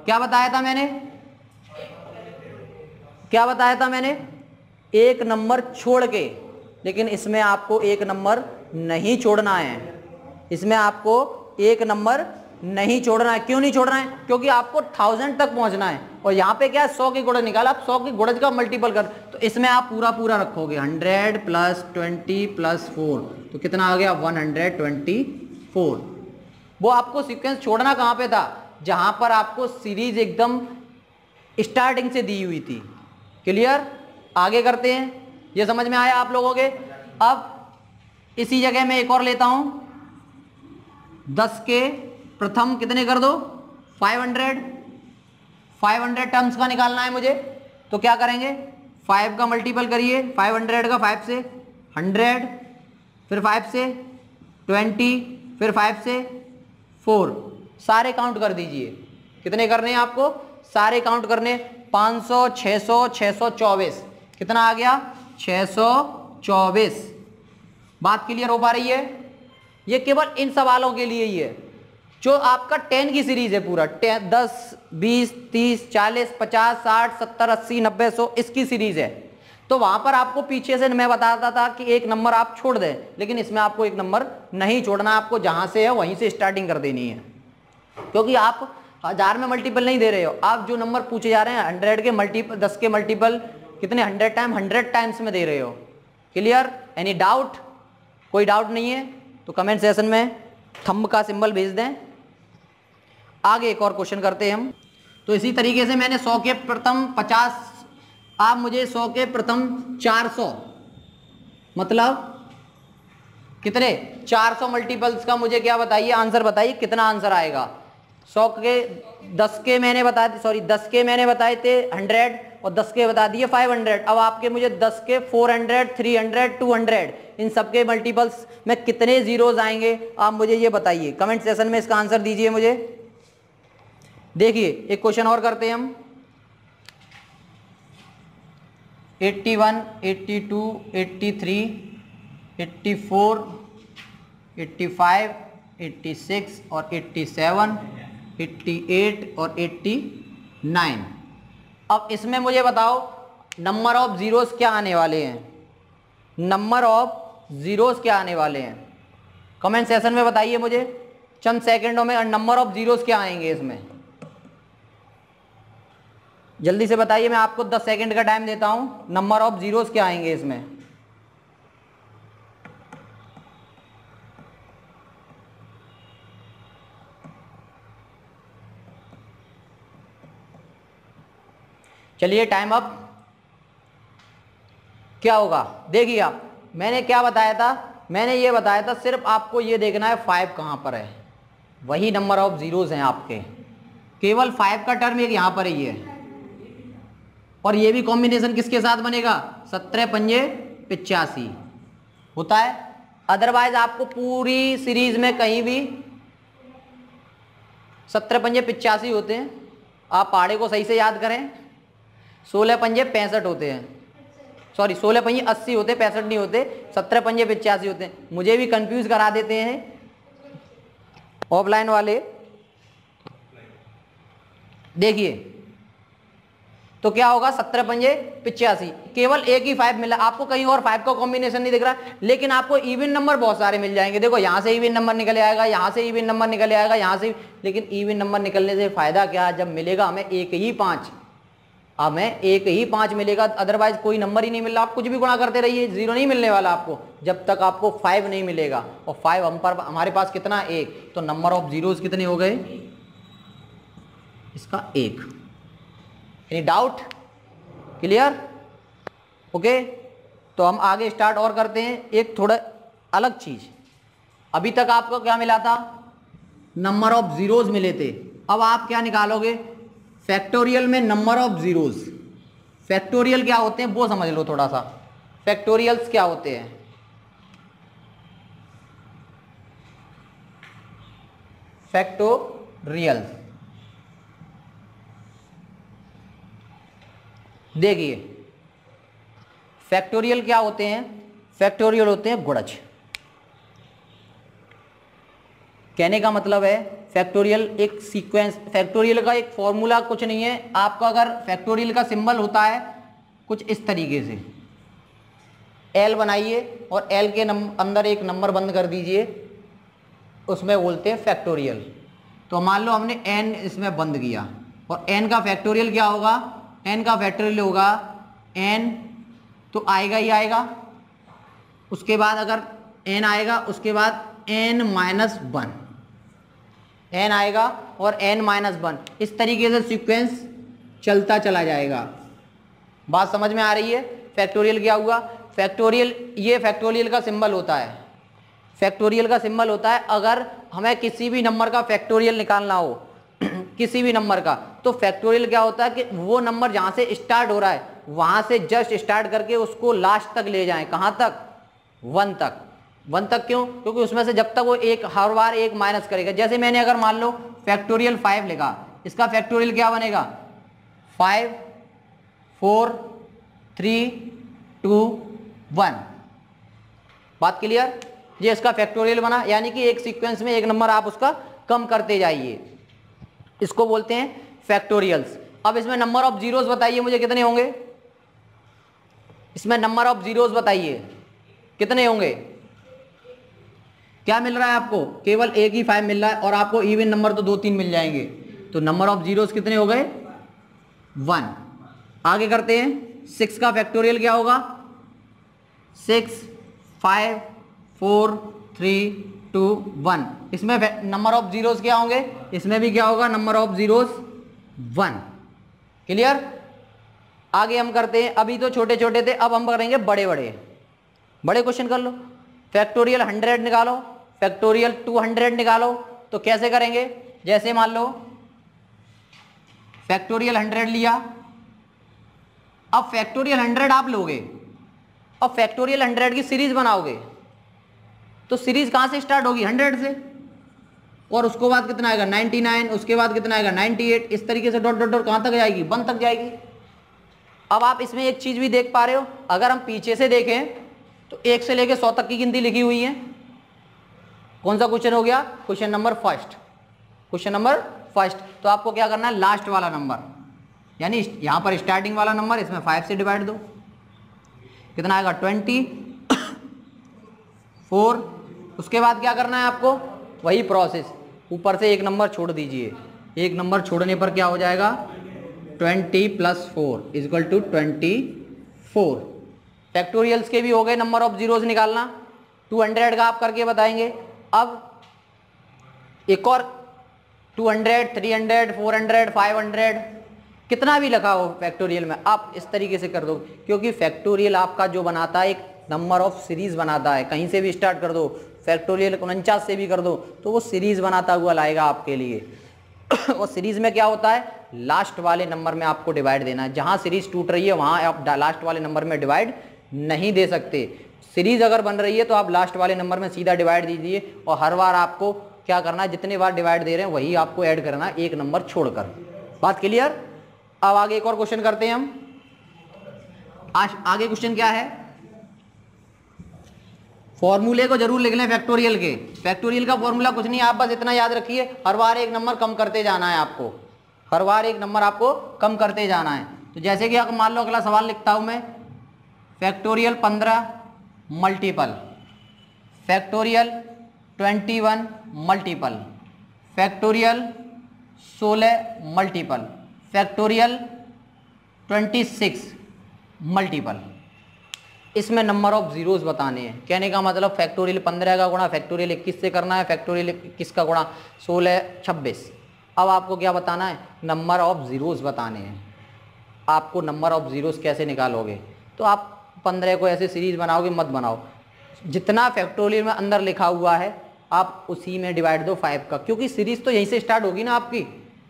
क्या बताया था मैंने, क्या बताया था मैंने, एक नंबर छोड़ के। लेकिन इसमें आपको एक नंबर नहीं छोड़ना है, इसमें आपको एक नंबर नहीं छोड़ना है। क्यों नहीं छोड़ना है, क्योंकि आपको 1000 तक पहुंचना है। और यहाँ पे क्या है, 100 की गुणज निकाला, आप 100 की गुणज का मल्टीपल कर, तो इसमें आप पूरा पूरा रखोगे 100 + 20 + 4, तो कितना आ गया 124। वो आपको सीक्वेंस छोड़ना कहाँ पे था, जहां पर आपको सीरीज एकदम स्टार्टिंग से दी हुई थी। क्लियर। आगे करते हैं। ये समझ में आया आप लोगों के। अब इसी जगह में एक और लेता हूं, 10 के प्रथम कितने कर दो 500 टर्म्स का निकालना है मुझे। तो क्या करेंगे, 5 का मल्टीपल करिए, 500 का 5 से 100, फिर 5 से 20, फिर 5 से 4। सारे काउंट कर दीजिए, कितने करने हैं आपको, सारे काउंट करने, 500, 600, 624, कितना आ गया 624। बात क्लियर हो पा रही है। ये केवल इन सवालों के लिए ही है जो आपका 10 की सीरीज है पूरा। 10, 20, 30, 40, 50, 60, 70, 80, 90, 100 इसकी सीरीज है। तो वहां पर आपको पीछे से मैं बताता था कि एक नंबर आप छोड़ दें, लेकिन इसमें आपको एक नंबर नहीं छोड़ना, आपको जहां से है वहीं से स्टार्टिंग कर देनी है। क्योंकि आप 1000 में मल्टीपल नहीं दे रहे हो, आप जो नंबर पूछे जा रहे हैं 100 के मल्टीपल, 10 के मल्टीपल कितने 100 टाइम्स में दे रहे हो। क्लियर। एनी डाउट, कोई डाउट नहीं है तो कमेंट सेशन में थंब का सिंबल भेज दें। आगे एक और क्वेश्चन करते हैं हम। तो इसी तरीके से मैंने 100 के प्रथम 50, आप मुझे 100 के प्रथम 400 मतलब कितने 400 मल्टीपल्स का मुझे क्या बताइए, आंसर बताइए, कितना आंसर आएगा। 100 के 10 के मैंने बताए थे, सॉरी 10 के मैंने बताए थे 100 और 10 के बता दिए 500। अब आपके मुझे 10 के 400, 300, 200 इन सबके मल्टीपल्स में कितने जीरोज आएंगे, आप मुझे ये बताइए। कमेंट सेशन में इसका आंसर दीजिए मुझे। देखिए एक क्वेश्चन और करते हैं हम। 81, 82, 83, 84, 85, 86 और 87, 88 और 89। अब इसमें मुझे बताओ नंबर ऑफ जीरोस क्या आने वाले हैं, नंबर ऑफ जीरोस क्या आने वाले हैं। कमेंट सेशन में बताइए मुझे चंद सेकंडों में नंबर ऑफ जीरोस क्या आएंगे इसमें, जल्दी से बताइए। मैं आपको 10 सेकंड का टाइम देता हूं, नंबर ऑफ जीरोस क्या आएंगे इसमें। चलिए टाइम अप। क्या होगा देखिए आप, मैंने क्या बताया था, मैंने ये बताया था सिर्फ आपको ये देखना है 5 कहां पर है, वही नंबर ऑफ जीरोस हैं आपके। केवल 5 का टर्म एक यहां पर ही है और ये भी कॉम्बिनेशन किसके साथ बनेगा, 17 पंजे 85 होता है। अदरवाइज आपको पूरी सीरीज में कहीं भी 17 पंजे 85 होते हैं। आप पहाड़े को सही से याद करें। 16 पंजे 65 होते हैं, सॉरी 16 पंजे 80 होते, 65 नहीं होते, 17 पंजे 85 होते हैं। मुझे भी कंफ्यूज करा देते हैं ऑफलाइन वाले। देखिए तो क्या होगा 17 पंजे 85, केवल एक ही 5 मिला आपको, कहीं और 5 का कॉम्बिनेशन नहीं दिख रहा, लेकिन आपको इवन नंबर बहुत सारे मिल जाएंगे। देखो यहां से इवन नंबर निकल आएगा, यहां से इवन नंबर निकल आएगा, यहां से, लेकिन इवन नंबर निकलने से फायदा क्या, जब मिलेगा हमें एक ही 5, हमें एक ही 5 मिलेगा, अदरवाइज कोई नंबर ही नहीं मिल रहा। आप कुछ भी गुणा करते रहिए, जीरो नहीं मिलने वाला आपको जब तक आपको 5 नहीं मिलेगा। और 5 हम पर हमारे पास कितना, 1, तो नंबर ऑफ जीरोस कितने हो गए इसका 1। Any doubt, clear, okay. तो हम आगे स्टार्ट और करते हैं एक थोड़ा अलग चीज। अभी तक आपको क्या मिला था, नंबर ऑफ जीरोस मिले थे। अब आप क्या निकालोगे, फैक्टोरियल में नंबर ऑफ जीरोस। फैक्टोरियल क्या होते हैं वो समझ लो थोड़ा सा। फैक्टोरियल्स क्या होते हैं, फैक्टोरियल्स देखिए फैक्टोरियल क्या होते हैं, फैक्टोरियल होते हैं गुणज। कहने का मतलब है फैक्टोरियल एक सीक्वेंस, फैक्टोरियल का एक फॉर्मूला कुछ नहीं है। आपका अगर फैक्टोरियल का सिंबल होता है कुछ इस तरीके से, एल बनाइए और एल के अंदर एक नंबर बंद कर दीजिए, उसमें बोलते हैं फैक्टोरियल। तो मान लो हमने एन इसमें बंद किया और एन का फैक्टोरियल क्या होगा, एन का फैक्टोरियल होगा एन, तो आएगा ही आएगा। उसके बाद अगर एन आएगा उसके बाद एन माइनस 1, एन आएगा और एन माइनस 1, इस तरीके से सीक्वेंस चलता चला जाएगा। बात समझ में आ रही है। फैक्टोरियल क्या हुआ, फैक्टोरियल, ये फैक्टोरियल का सिंबल होता है। फैक्टोरियल का सिंबल होता है अगर हमें किसी भी नंबर का फैक्टोरियल निकालना हो किसी भी नंबर का, तो फैक्टोरियल क्या होता है कि वो नंबर जहां से स्टार्ट हो रहा है वहां से जस्ट स्टार्ट करके उसको लास्ट तक ले जाएं। कहां तक, 1 तक। 1 तक क्यों, क्योंकि उसमें से जब तक वो एक हर बार एक माइनस करेगा। जैसे मैंने अगर मान लो फैक्टोरियल 5 लिखा, इसका फैक्टोरियल क्या बनेगा, 5 4 3 2 1। बात क्लियर, ये इसका फैक्टोरियल बना, यानी कि एक सीक्वेंस में एक नंबर आप उसका कम करते जाइए, इसको बोलते हैं फैक्टोरियल्स। अब इसमें नंबर ऑफ जीरोस बताइए मुझे कितने होंगे, इसमें नंबर ऑफ जीरोस बताइए कितने होंगे। क्या मिल रहा है आपको, केवल एक ही 5 मिल रहा है और आपको इवन नंबर तो 2-3 मिल जाएंगे। तो नंबर ऑफ जीरोस कितने हो गए, 1। आगे करते हैं, 6 का फैक्टोरियल क्या होगा, 6 5 4 3 2 1। इसमें नंबर ऑफ जीरोस क्या होंगे, इसमें भी क्या होगा, नंबर ऑफ जीरोस 1। क्लियर। आगे हम करते हैं, अभी तो छोटे छोटे थे, अब हम करेंगे बड़े बड़े बड़े क्वेश्चन कर लो। फैक्टोरियल 100 निकालो, फैक्टोरियल 200 निकालो। तो कैसे करेंगे, जैसे मान लो फैक्टोरियल 100 लिया, अब फैक्टोरियल 100 आप लोगे, अब फैक्टोरियल 100 की सीरीज बनाओगे, तो सीरीज कहां से स्टार्ट होगी, 100 से, और उसके बाद कितना आएगा 99, उसके बाद कितना आएगा 98, इस तरीके से डॉट डॉट डॉट कहां तक जाएगी, 1 तक जाएगी। अब आप इसमें एक चीज भी देख पा रहे हो, अगर हम पीछे से देखें तो 1 से लेकर 100 तक की गिनती लिखी हुई है। कौन सा क्वेश्चन हो गया, question number first, question number first. तो आपको क्या करना है, लास्ट वाला नंबर, यानी यहां पर स्टार्टिंग वाला नंबर, इसमें 5 से डिवाइड दो, कितना आएगा 24। उसके बाद क्या करना है आपको, वही प्रोसेस, ऊपर से एक नंबर छोड़ दीजिए, एक नंबर छोड़ने पर क्या हो जाएगा 20 + 4 = 24। फैक्टोरियल्स के भी हो गए, नंबर ऑफ जीरोस निकालना, 200 का आप करके बताएंगे। अब एक और 200, 300, 400, 500, कितना भी लिखा हो फैक्टोरियल में, आप इस तरीके से कर दो, क्योंकि फैक्टोरियल आपका जो बनाता है एक नंबर ऑफ सीरीज बनाता है। कहीं से भी स्टार्ट कर दो, फैक्टोरियल 49 से भी कर दो, तो वो सीरीज बनाता हुआ लाएगा आपके लिए। और सीरीज में क्या होता है, लास्ट वाले नंबर में आपको डिवाइड देना है, जहां सीरीज टूट रही है वहां आप लास्ट वाले नंबर में डिवाइड नहीं दे सकते। सीरीज अगर बन रही है तो आप लास्ट वाले नंबर में सीधा डिवाइड दीजिए, और हर बार आपको क्या करना है, जितने बार डिवाइड दे रहे हैं वही आपको ऐड करना है, एक नंबर छोड़कर। बात क्लियर। अब आगे एक और क्वेश्चन करते हैं हम। आगे क्वेश्चन क्या है, फॉर्मूले को जरूर लिख लें फैक्टोरियल के। फैक्टोरियल का फॉर्मूला कुछ नहीं, आप बस इतना याद रखिए, हर बार एक नंबर कम करते जाना है आपको, हर बार एक नंबर आपको कम करते जाना है। तो जैसे कि अगर मान लो अगला सवाल लिखता हूं मैं, factorial 15 multiple, factorial 21 multiple, factorial 16 multiple, factorial 26 multiple. इसमें नंबर ऑफ जीरोस बताने हैं। कहने का मतलब फैक्टोरियल 15 का गुणा फैक्टोरियल 21 से करना है, फैक्टोरियल 21 का गुणा 16 26। अब आपको क्या बताना है, नंबर ऑफ जीरोस बताने हैं। आपको नंबर ऑफ जीरोस कैसे निकालोगे, तो आप 15 को ऐसे सीरीज बनाओगे मत बनाओ, जितना फैक्टोरियल में अंदर लिखा हुआ है आप उसी में डिवाइड दो 5 का, क्योंकि सीरीज तो यहीं से स्टार्ट होगी ना आपकी।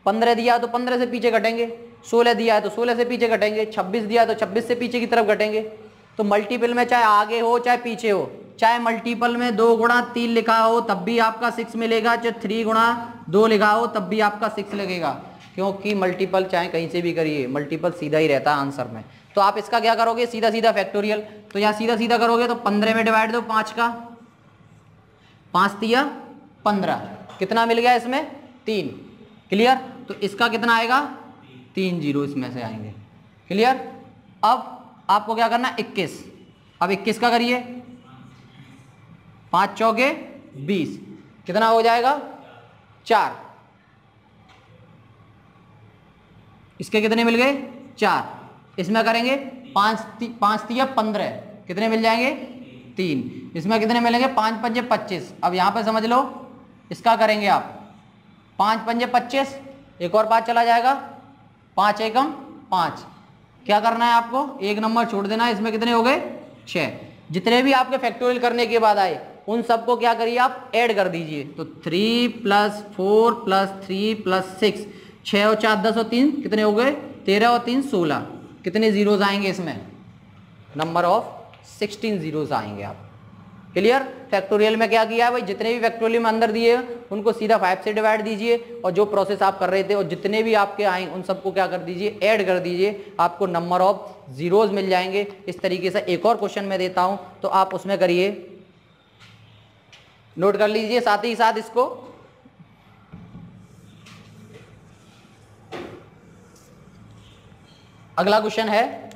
15 दिया है तो 15 से पीछे घटेंगे, 16 दिया है तो 16 से पीछे घटेंगे, 26 दिया है तो 26 से पीछे की तरफ घटेंगे। तो मल्टीपल में चाहे आगे हो चाहे पीछे हो, चाहे मल्टीपल में 2 गुणा 3 लिखा हो तब भी आपका 6 मिलेगा, चाहे 3 गुणा 2 लिखा हो तब भी आपका 6 लगेगा, क्योंकि मल्टीपल चाहे कहीं से भी करिए मल्टीपल सीधा ही रहता है आंसर में। तो आप इसका क्या करोगे, सीधा सीधा फैक्टोरियल, तो यहाँ सीधा सीधा करोगे तो 15 में डिवाइड दो 5 का, 5 तिया 15, कितना मिल गया इसमें 3। क्लियर। तो इसका कितना आएगा 3 जीरो इसमें से आएंगे। क्लियर। अब आपको क्या करना 21, अब 21 का करिए, 5 चौके 20, कितना हो जाएगा 4, इसके कितने मिल गए 4, इसमें करेंगे 5 तिया 15, कितने मिल जाएंगे 3, इसमें कितने मिलेंगे 5 पंजे 25। अब यहां पे समझ लो इसका करेंगे आप 5 पंजे 25, एक और 5 चला जाएगा, 5 एकम 5। क्या करना है आपको, एक नंबर छोड़ देना है, इसमें कितने हो गए 6। जितने भी आपके फैक्टोरियल करने के बाद आए उन सबको क्या करिए आप ऐड कर दीजिए। तो 3 + 4 + 3 + 6, 6 और 4 10 और 3 कितने हो गए 13 और 3 16, कितने जीरोज आएंगे इसमें, नंबर ऑफ 16 जीरोज आएंगे आप। क्लियर। फैक्टोरियल में क्या किया है भाई, जितने भी फैक्टोरियल में अंदर दिए उनको सीधा 5 से डिवाइड दीजिए, और जो प्रोसेस आप कर रहे थे और जितने भी आपके आए उन सबको क्या कर दीजिए ऐड कर दीजिए, आपको नंबर ऑफ जीरोज मिल जाएंगे। इस तरीके से एक और क्वेश्चन मैं देता हूं तो आप उसमें करिए, नोट कर लीजिए साथ ही साथ इसको। अगला क्वेश्चन है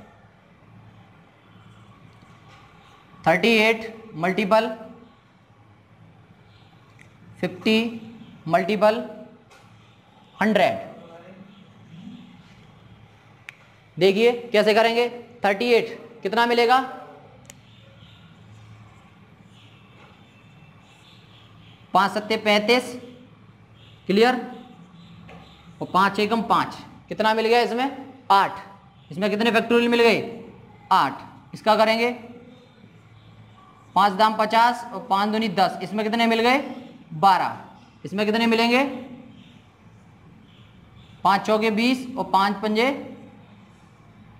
38 मल्टीपल 50 मल्टीपल 100। देखिए कैसे करेंगे, 38 कितना मिलेगा 5 सत्ते 35, क्लियर, और 5 एकम 5, कितना मिल गया इसमें 8, इसमें कितने फैक्टोरियल मिल गए 8, इसका करेंगे 5 दाम 50 और 5 दूनी 10, इसमें कितने मिल गए 12, इसमें कितने मिलेंगे 5 चौके 20 और 5 पंजे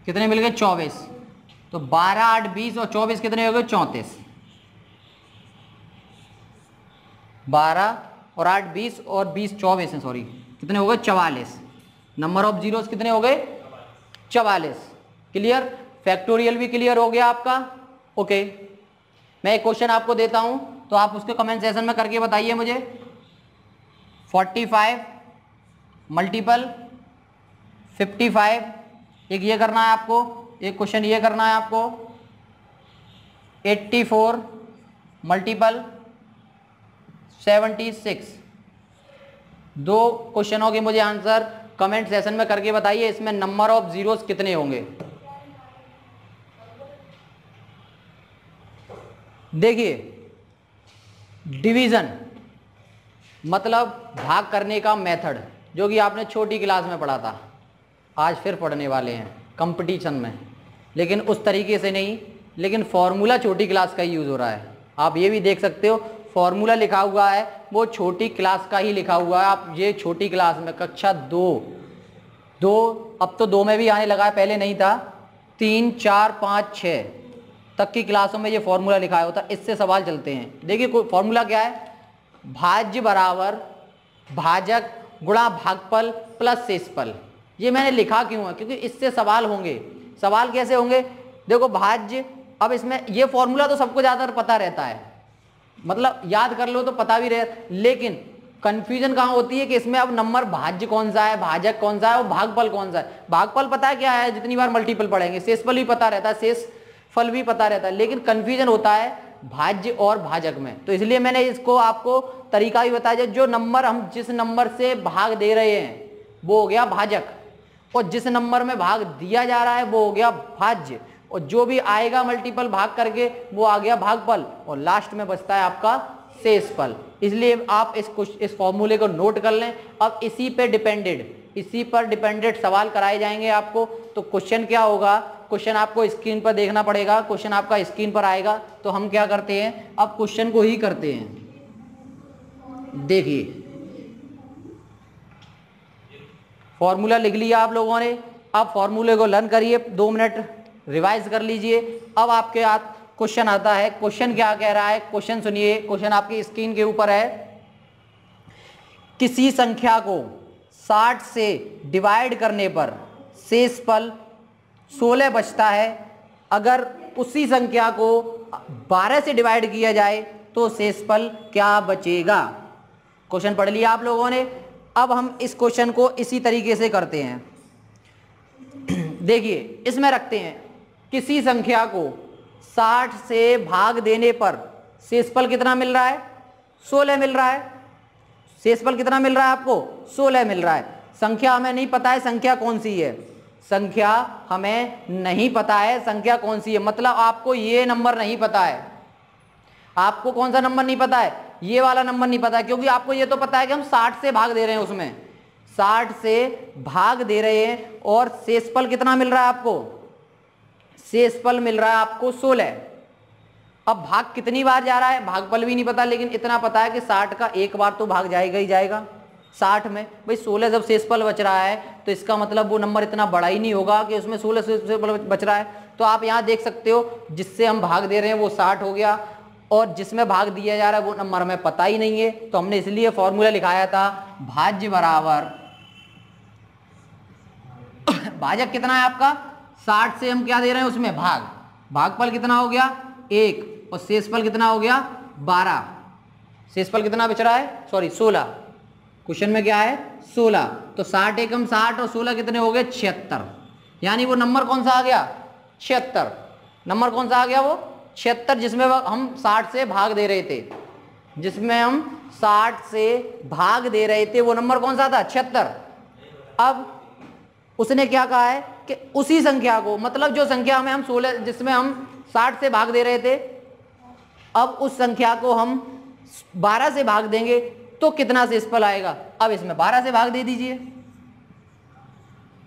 कितने मिल गए 24, तो 12 8 20 और 24 कितने हो गए 34, 12 और 8 20 और 20 24 है, सॉरी कितने हो गए 44, नंबर ऑफ जीरोस कितने हो गए 44, क्लियर, फैक्टोरियल भी क्लियर हो गया आपका। ओके, मैं एक क्वेश्चन आपको देता हूं तो आप उसके कमेंट सेशन में करके बताइए मुझे। 45 मल्टीपल 55, एक ये करना है आपको, एक क्वेश्चन ये करना है आपको। 84 मल्टीपल 76, दो क्वेश्चनों के मुझे आंसर कमेंट सेशन में करके बताइए, इसमें नंबर ऑफ जीरोस कितने होंगे। देखिए, डिवीजन मतलब भाग करने का मेथड, जो कि आपने छोटी क्लास में पढ़ा था, आज फिर पढ़ने वाले हैं कंपटीशन में, लेकिन उस तरीके से नहीं, लेकिन फॉर्मूला छोटी क्लास का ही यूज़ हो रहा है। आप ये भी देख सकते हो फॉर्मूला लिखा हुआ है वो छोटी क्लास का ही लिखा हुआ है। आप ये छोटी क्लास में कक्षा 2 अब तो 2 में भी आने लगा है, पहले नहीं था, 3 4 5 6 तक की क्लासों में ये फॉर्मूला लिखा होता है। इससे सवाल चलते हैं। देखिए फॉर्मूला क्या है, भाज्य बराबर भाजक गुणा भागफल प्लस शेषफल। ये मैंने लिखा क्यों है, क्योंकि इससे सवाल होंगे। सवाल कैसे होंगे, देखो भाज्य, अब इसमें ये फॉर्मूला तो सबको ज़्यादातर पता रहता है, मतलब याद कर लो तो पता भी रहे, लेकिन कंफ्यूजन कहाँ होती है कि इसमें अब नंबर भाज्य कौन सा है, भाजक कौन सा है और भागफल कौन सा है। भागफल पता है क्या है, जितनी बार मल्टीपल पढ़ेंगे, शेषफल भी पता रहता है, शेषफल भी पता रहता है, लेकिन कंफ्यूजन होता है भाज्य और भाजक में। तो इसलिए मैंने इसको आपको तरीका भी बताया, जो नंबर हम जिस नंबर से भाग दे रहे हैं वो हो गया भाजक, और जिस नंबर में भाग दिया जा रहा है वो हो गया भाज्य, और जो भी आएगा मल्टीपल भाग करके वो आ गया भागफल, और लास्ट में बचता है आपका शेषफल। इसलिए आप इस फॉर्मूले को नोट कर लें। अब इसी पर डिपेंडेंट सवाल कराए जाएंगे आपको। तो क्वेश्चन क्या होगा, क्वेश्चन आपको स्क्रीन पर देखना पड़ेगा, क्वेश्चन आपका स्क्रीन पर आएगा। तो हम क्या करते हैं, अब क्वेश्चन को ही करते हैं। देखिए फॉर्मूला लिख लिया आप लोगों ने, अब फॉर्मूले को लर्न करिए, 2 मिनट रिवाइज कर लीजिए। अब आपके हाथ क्वेश्चन आता है। क्वेश्चन क्या कह रहा है, क्वेश्चन सुनिए, क्वेश्चन आपकी स्क्रीन के ऊपर है। किसी संख्या को 60 से डिवाइड करने पर शेषफल 16 बचता है। अगर उसी संख्या को 12 से डिवाइड किया जाए तो शेषफल क्या बचेगा। क्वेश्चन पढ़ लिया आप लोगों ने। अब हम इस क्वेश्चन को इसी तरीके से करते हैं। देखिए इसमें रखते हैं, किसी संख्या को 60 से भाग देने पर शेषफल कितना मिल रहा है, 16 मिल रहा है। शेषफल कितना मिल रहा है आपको, 16 मिल रहा है। संख्या हमें नहीं पता है संख्या कौन सी है, संख्या हमें नहीं पता है संख्या कौन सी है, मतलब आपको ये नंबर नहीं पता है। आपको कौन सा नंबर नहीं पता है, ये वाला नंबर नहीं पता है, क्योंकि आपको ये तो पता है कि हम 60 से भाग दे रहे हैं, उसमें 60 से भाग दे रहे हैं। और शेषफल कितना मिल रहा है आपको, शेषफल मिल रहा है आपको 16। अब भाग कितनी बार जा रहा है भागफल भी नहीं पता, लेकिन इतना पता है कि 60 का एक बार तो भाग जाएगा ही जाएगा। 60 में भाई 16 जब शेषफल बच रहा है तो इसका मतलब वो नंबर इतना बड़ा ही नहीं होगा कि उसमें 16 शेषफल बच रहा है। तो आप यहाँ देख सकते हो, जिससे हम भाग दे रहे हैं वो 60 हो गया, और जिसमें भाग दिया जा रहा है वो नंबर हमें पता ही नहीं है। तो हमने इसलिए फॉर्मूला लिखाया था, भाज्य बराबर भाजक कितना है आपका 60 से हम क्या दे रहे हैं उसमें भाग, भागफल कितना हो गया 1, और शेषफल कितना हो गया 12। शेषफल कितना बच रहा है, सॉरी 16, क्वेश्चन में क्या है 16। तो 60 एकम 60 और 16 कितने हो गए 76, यानी वो नंबर कौन सा आ गया 76। नंबर कौन सा आ गया वो 76, जिसमें हम 60 से भाग दे रहे थे, जिसमें हम 60 से भाग दे रहे थे वो नंबर कौन सा था 76। अब उसने क्या कहा है कि उसी संख्या को, मतलब जो संख्या में हम 16 जिसमें हम 60 से भाग दे रहे थे, अब उस संख्या को हम 12 से भाग देंगे तो कितना शेषफल आएगा। अब इसमें 12 से भाग दे दीजिए,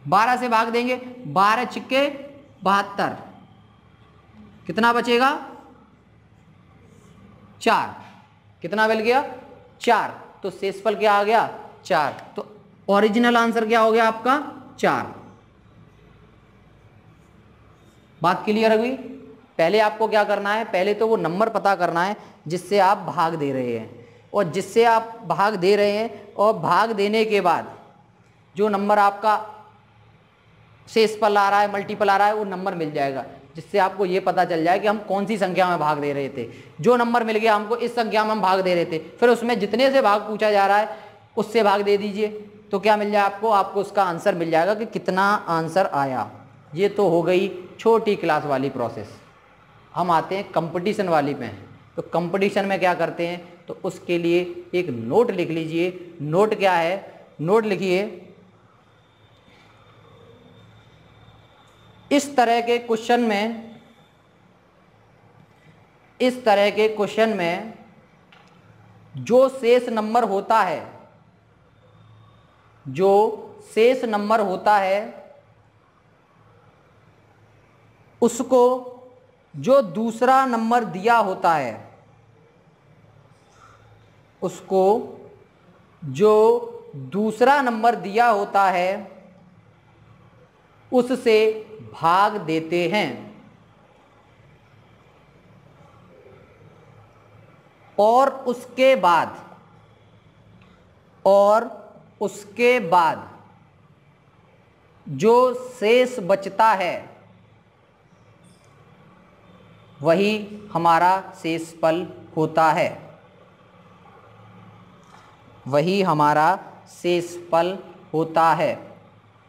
12 से भाग देंगे, 12 छिक्के 72, कितना बचेगा 4, कितना मिल गया 4, तो शेषफल क्या आ गया 4, तो ओरिजिनल आंसर क्या हो गया आपका 4। बात क्लियर हुई। पहले आपको क्या करना है, पहले तो वो नंबर पता करना है जिससे आप भाग दे रहे हैं, और जिससे आप भाग दे रहे हैं और भाग देने के बाद जो नंबर आपका शेषफल आ रहा है, मल्टीपल आ रहा है, वो नंबर मिल जाएगा, जिससे आपको ये पता चल जाए कि हम कौन सी संख्या में भाग दे रहे थे। जो नंबर मिल गया हमको, इस संख्या में हम भाग दे रहे थे, फिर उसमें जितने से भाग पूछा जा रहा है उससे भाग दे दीजिए, तो क्या मिल जाए आपको, आपको उसका आंसर मिल जाएगा कि कितना आंसर आया। ये तो हो गई छोटी क्लास वाली प्रोसेस। हम आते हैं कंपटीशन वाली में। तो कंपटीशन में क्या करते हैं, तो उसके लिए एक नोट लिख लीजिए। नोट क्या है, नोट लिखिए, इस तरह के क्वेश्चन में जो शेष नंबर होता है, जो शेष नंबर होता है उसको जो दूसरा नंबर दिया होता है, उसको जो दूसरा नंबर दिया होता है उससे भाग देते हैं, और उसके बाद जो शेष बचता है वही हमारा शेषफल होता है, वही हमारा शेषफल होता है।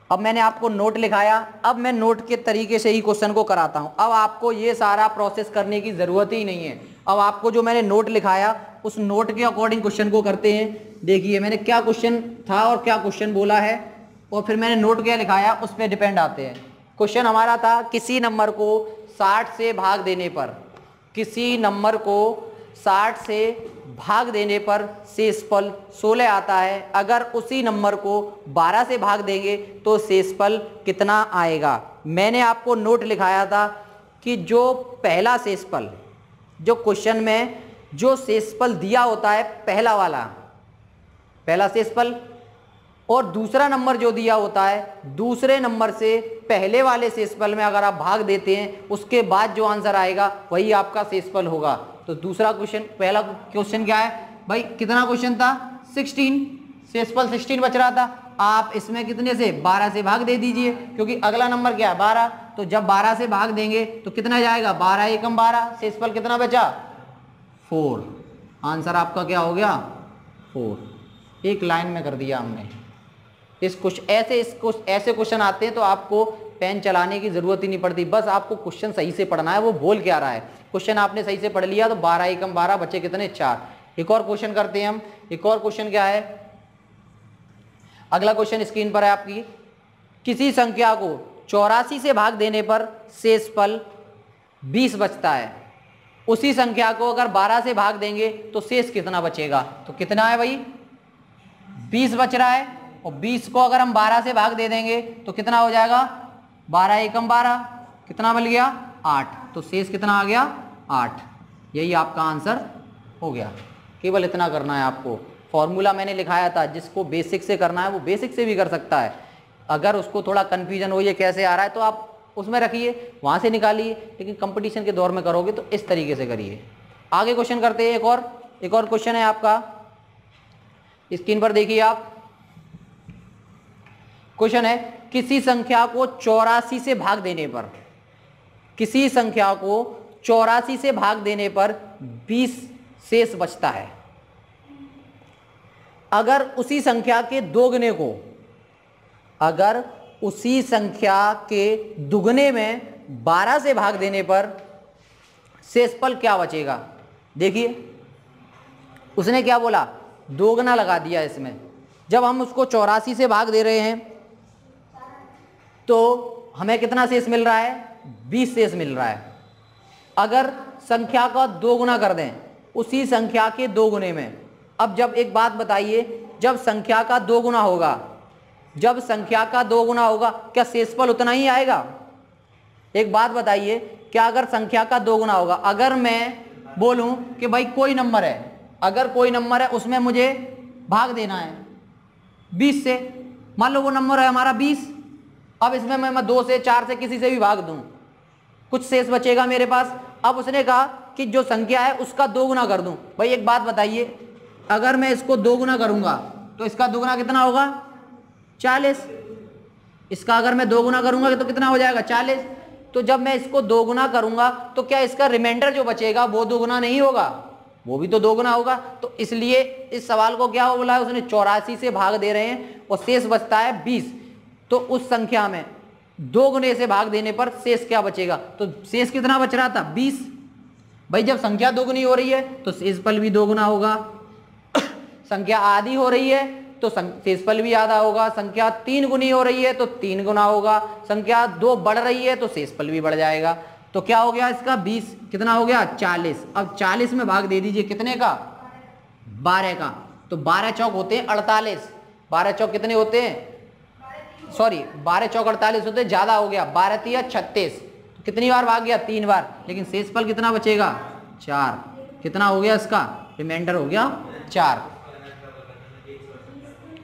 अब मैंने आपको नोट लिखाया, अब मैं नोट के तरीके से ही क्वेश्चन को कराता हूं। अब आपको ये सारा प्रोसेस करने की ज़रूरत ही नहीं है। अब आपको जो मैंने नोट लिखाया उस नोट के अकॉर्डिंग क्वेश्चन को करते हैं। देखिए मैंने क्या क्वेश्चन था और क्या क्वेश्चन बोला है, और फिर मैंने नोट क्या लिखाया उस पर डिपेंड आते हैं। क्वेश्चन हमारा था किसी नंबर को 60 से भाग देने पर, किसी नंबर को 60 से भाग देने पर शेषफल 16 आता है। अगर उसी नंबर को 12 से भाग देंगे तो शेषफल कितना आएगा। मैंने आपको नोट लिखाया था कि जो पहला शेषफल, जो क्वेश्चन में जो शेषफल दिया होता है पहला वाला, पहला शेषफल, और दूसरा नंबर जो दिया होता है दूसरे नंबर से पहले वाले शेषफल में अगर आप भाग देते हैं उसके बाद जो आंसर आएगा वही आपका शेषफल होगा। तो दूसरा क्वेश्चन, पहला क्वेश्चन क्या है भाई, कितना क्वेश्चन था 16, शेषफल 16 बच रहा था। आप इसमें कितने से 12 से भाग दे दीजिए, क्योंकि अगला नंबर क्या है 12, तो जब 12 से भाग देंगे तो कितना जाएगा 12 एकम 12, शेषफल कितना बचा 4। आंसर आपका क्या हो गया 4। एक लाइन में कर दिया हमने। ऐसे क्वेश्चन आते हैं तो आपको पेन चलाने की जरूरत ही नहीं पड़ती, बस आपको क्वेश्चन सही से पढ़ना है, वो बोल क्या रहा है। क्वेश्चन आपने सही से पढ़ लिया तो 12 एकम 12 बचे कितने 4। एक और क्वेश्चन करते हैं हम। एक और क्वेश्चन क्या है, अगला क्वेश्चन स्क्रीन पर है आपकी। किसी संख्या को 84 से भाग देने पर शेषफल 20 बचता है। उसी संख्या को अगर 12 से भाग देंगे तो शेष कितना बचेगा। तो कितना है भाई 20 बच रहा है, और 20 को अगर हम 12 से भाग दे देंगे तो कितना हो जाएगा 12 एकम 12, कितना मिल गया 8। तो शेष कितना आ गया 8। यही आपका आंसर हो गया। केवल इतना करना है आपको। फॉर्मूला मैंने लिखाया था, जिसको बेसिक से करना है वो बेसिक से भी कर सकता है। अगर उसको थोड़ा कन्फ्यूजन हो ये कैसे आ रहा है तो आप उसमें रखिए, वहाँ से निकालिए, लेकिन कंपटीशन के दौर में करोगे तो इस तरीके से करिए। आगे क्वेश्चन करते हैं। एक और क्वेश्चन है आपका, स्क्रीन पर देखिए आप। क्वेश्चन है किसी संख्या को 84 से भाग देने पर, किसी संख्या को 84 से भाग देने पर 20 शेष बचता है। अगर उसी संख्या के दोगुने को, अगर उसी संख्या के दुगने में 12 से भाग देने पर शेषफल क्या बचेगा। देखिए उसने क्या बोला, दोगुना लगा दिया इसमें। जब हम उसको 84 से भाग दे रहे हैं तो हमें कितना शेष मिल रहा है 20 शेष मिल रहा है। अगर संख्या का दोगुना कर दें उसी संख्या के 2 गुने में। अब जब एक बात बताइए, जब संख्या का 2 गुना होगा, जब संख्या का 2 गुना होगा क्या शेषफल उतना ही आएगा? एक बात बताइए, क्या अगर संख्या का 2 गुना होगा, अगर मैं बोलूं कि भाई कोई नंबर है, अगर कोई नंबर है उसमें मुझे भाग देना है 20 से, मान लो वो नंबर है हमारा 20, अब इसमें मैं 2 से 4 से किसी से भी भाग दूं, कुछ शेष बचेगा मेरे पास। अब उसने कहा कि जो संख्या है उसका 2 गुना कर दूं। भाई एक बात बताइए, अगर मैं इसको 2 गुना करूंगा तो इसका 2 गुना कितना होगा? 40। इसका अगर मैं 2 गुना करूंगा तो कितना हो जाएगा? 40। तो जब मैं इसको 2 गुना करूंगा तो क्या इसका रिमाइंडर जो बचेगा वो 2 गुना नहीं होगा? वो भी तो 2 गुना होगा। तो इसलिए इस सवाल को क्या बोला है उसने? 84 से भाग दे रहे हैं और शेष बचता है 20। तो उस संख्या में 2 गुने से भाग देने पर शेष क्या बचेगा? तो शेष कितना बच रहा था? 20। भाई जब संख्या 2 गुनी हो रही है तो शेषफल भी 2 गुना होगा। संख्या आधी हो रही है तो शेषफल भी आधा होगा। संख्या 3 गुनी हो रही है तो 3 गुना होगा। संख्या 2 बढ़ रही है तो शेषफल भी बढ़ जाएगा। तो क्या हो गया इसका? 20 कितना हो गया? 40। अब 40 में भाग दे दीजिए कितने का? 12 का। तो 12 चौक होते हैं 48। 12 चौक कितने होते हैं? सॉरी 12 चौक 48 होते हैं, ज्यादा हो गया। 12 तिया 36। तो कितनी बार भाग गया? 3 बार। लेकिन शेषफल कितना बचेगा? 4। कितना हो गया इसका? रिमाइंडर हो गया 4।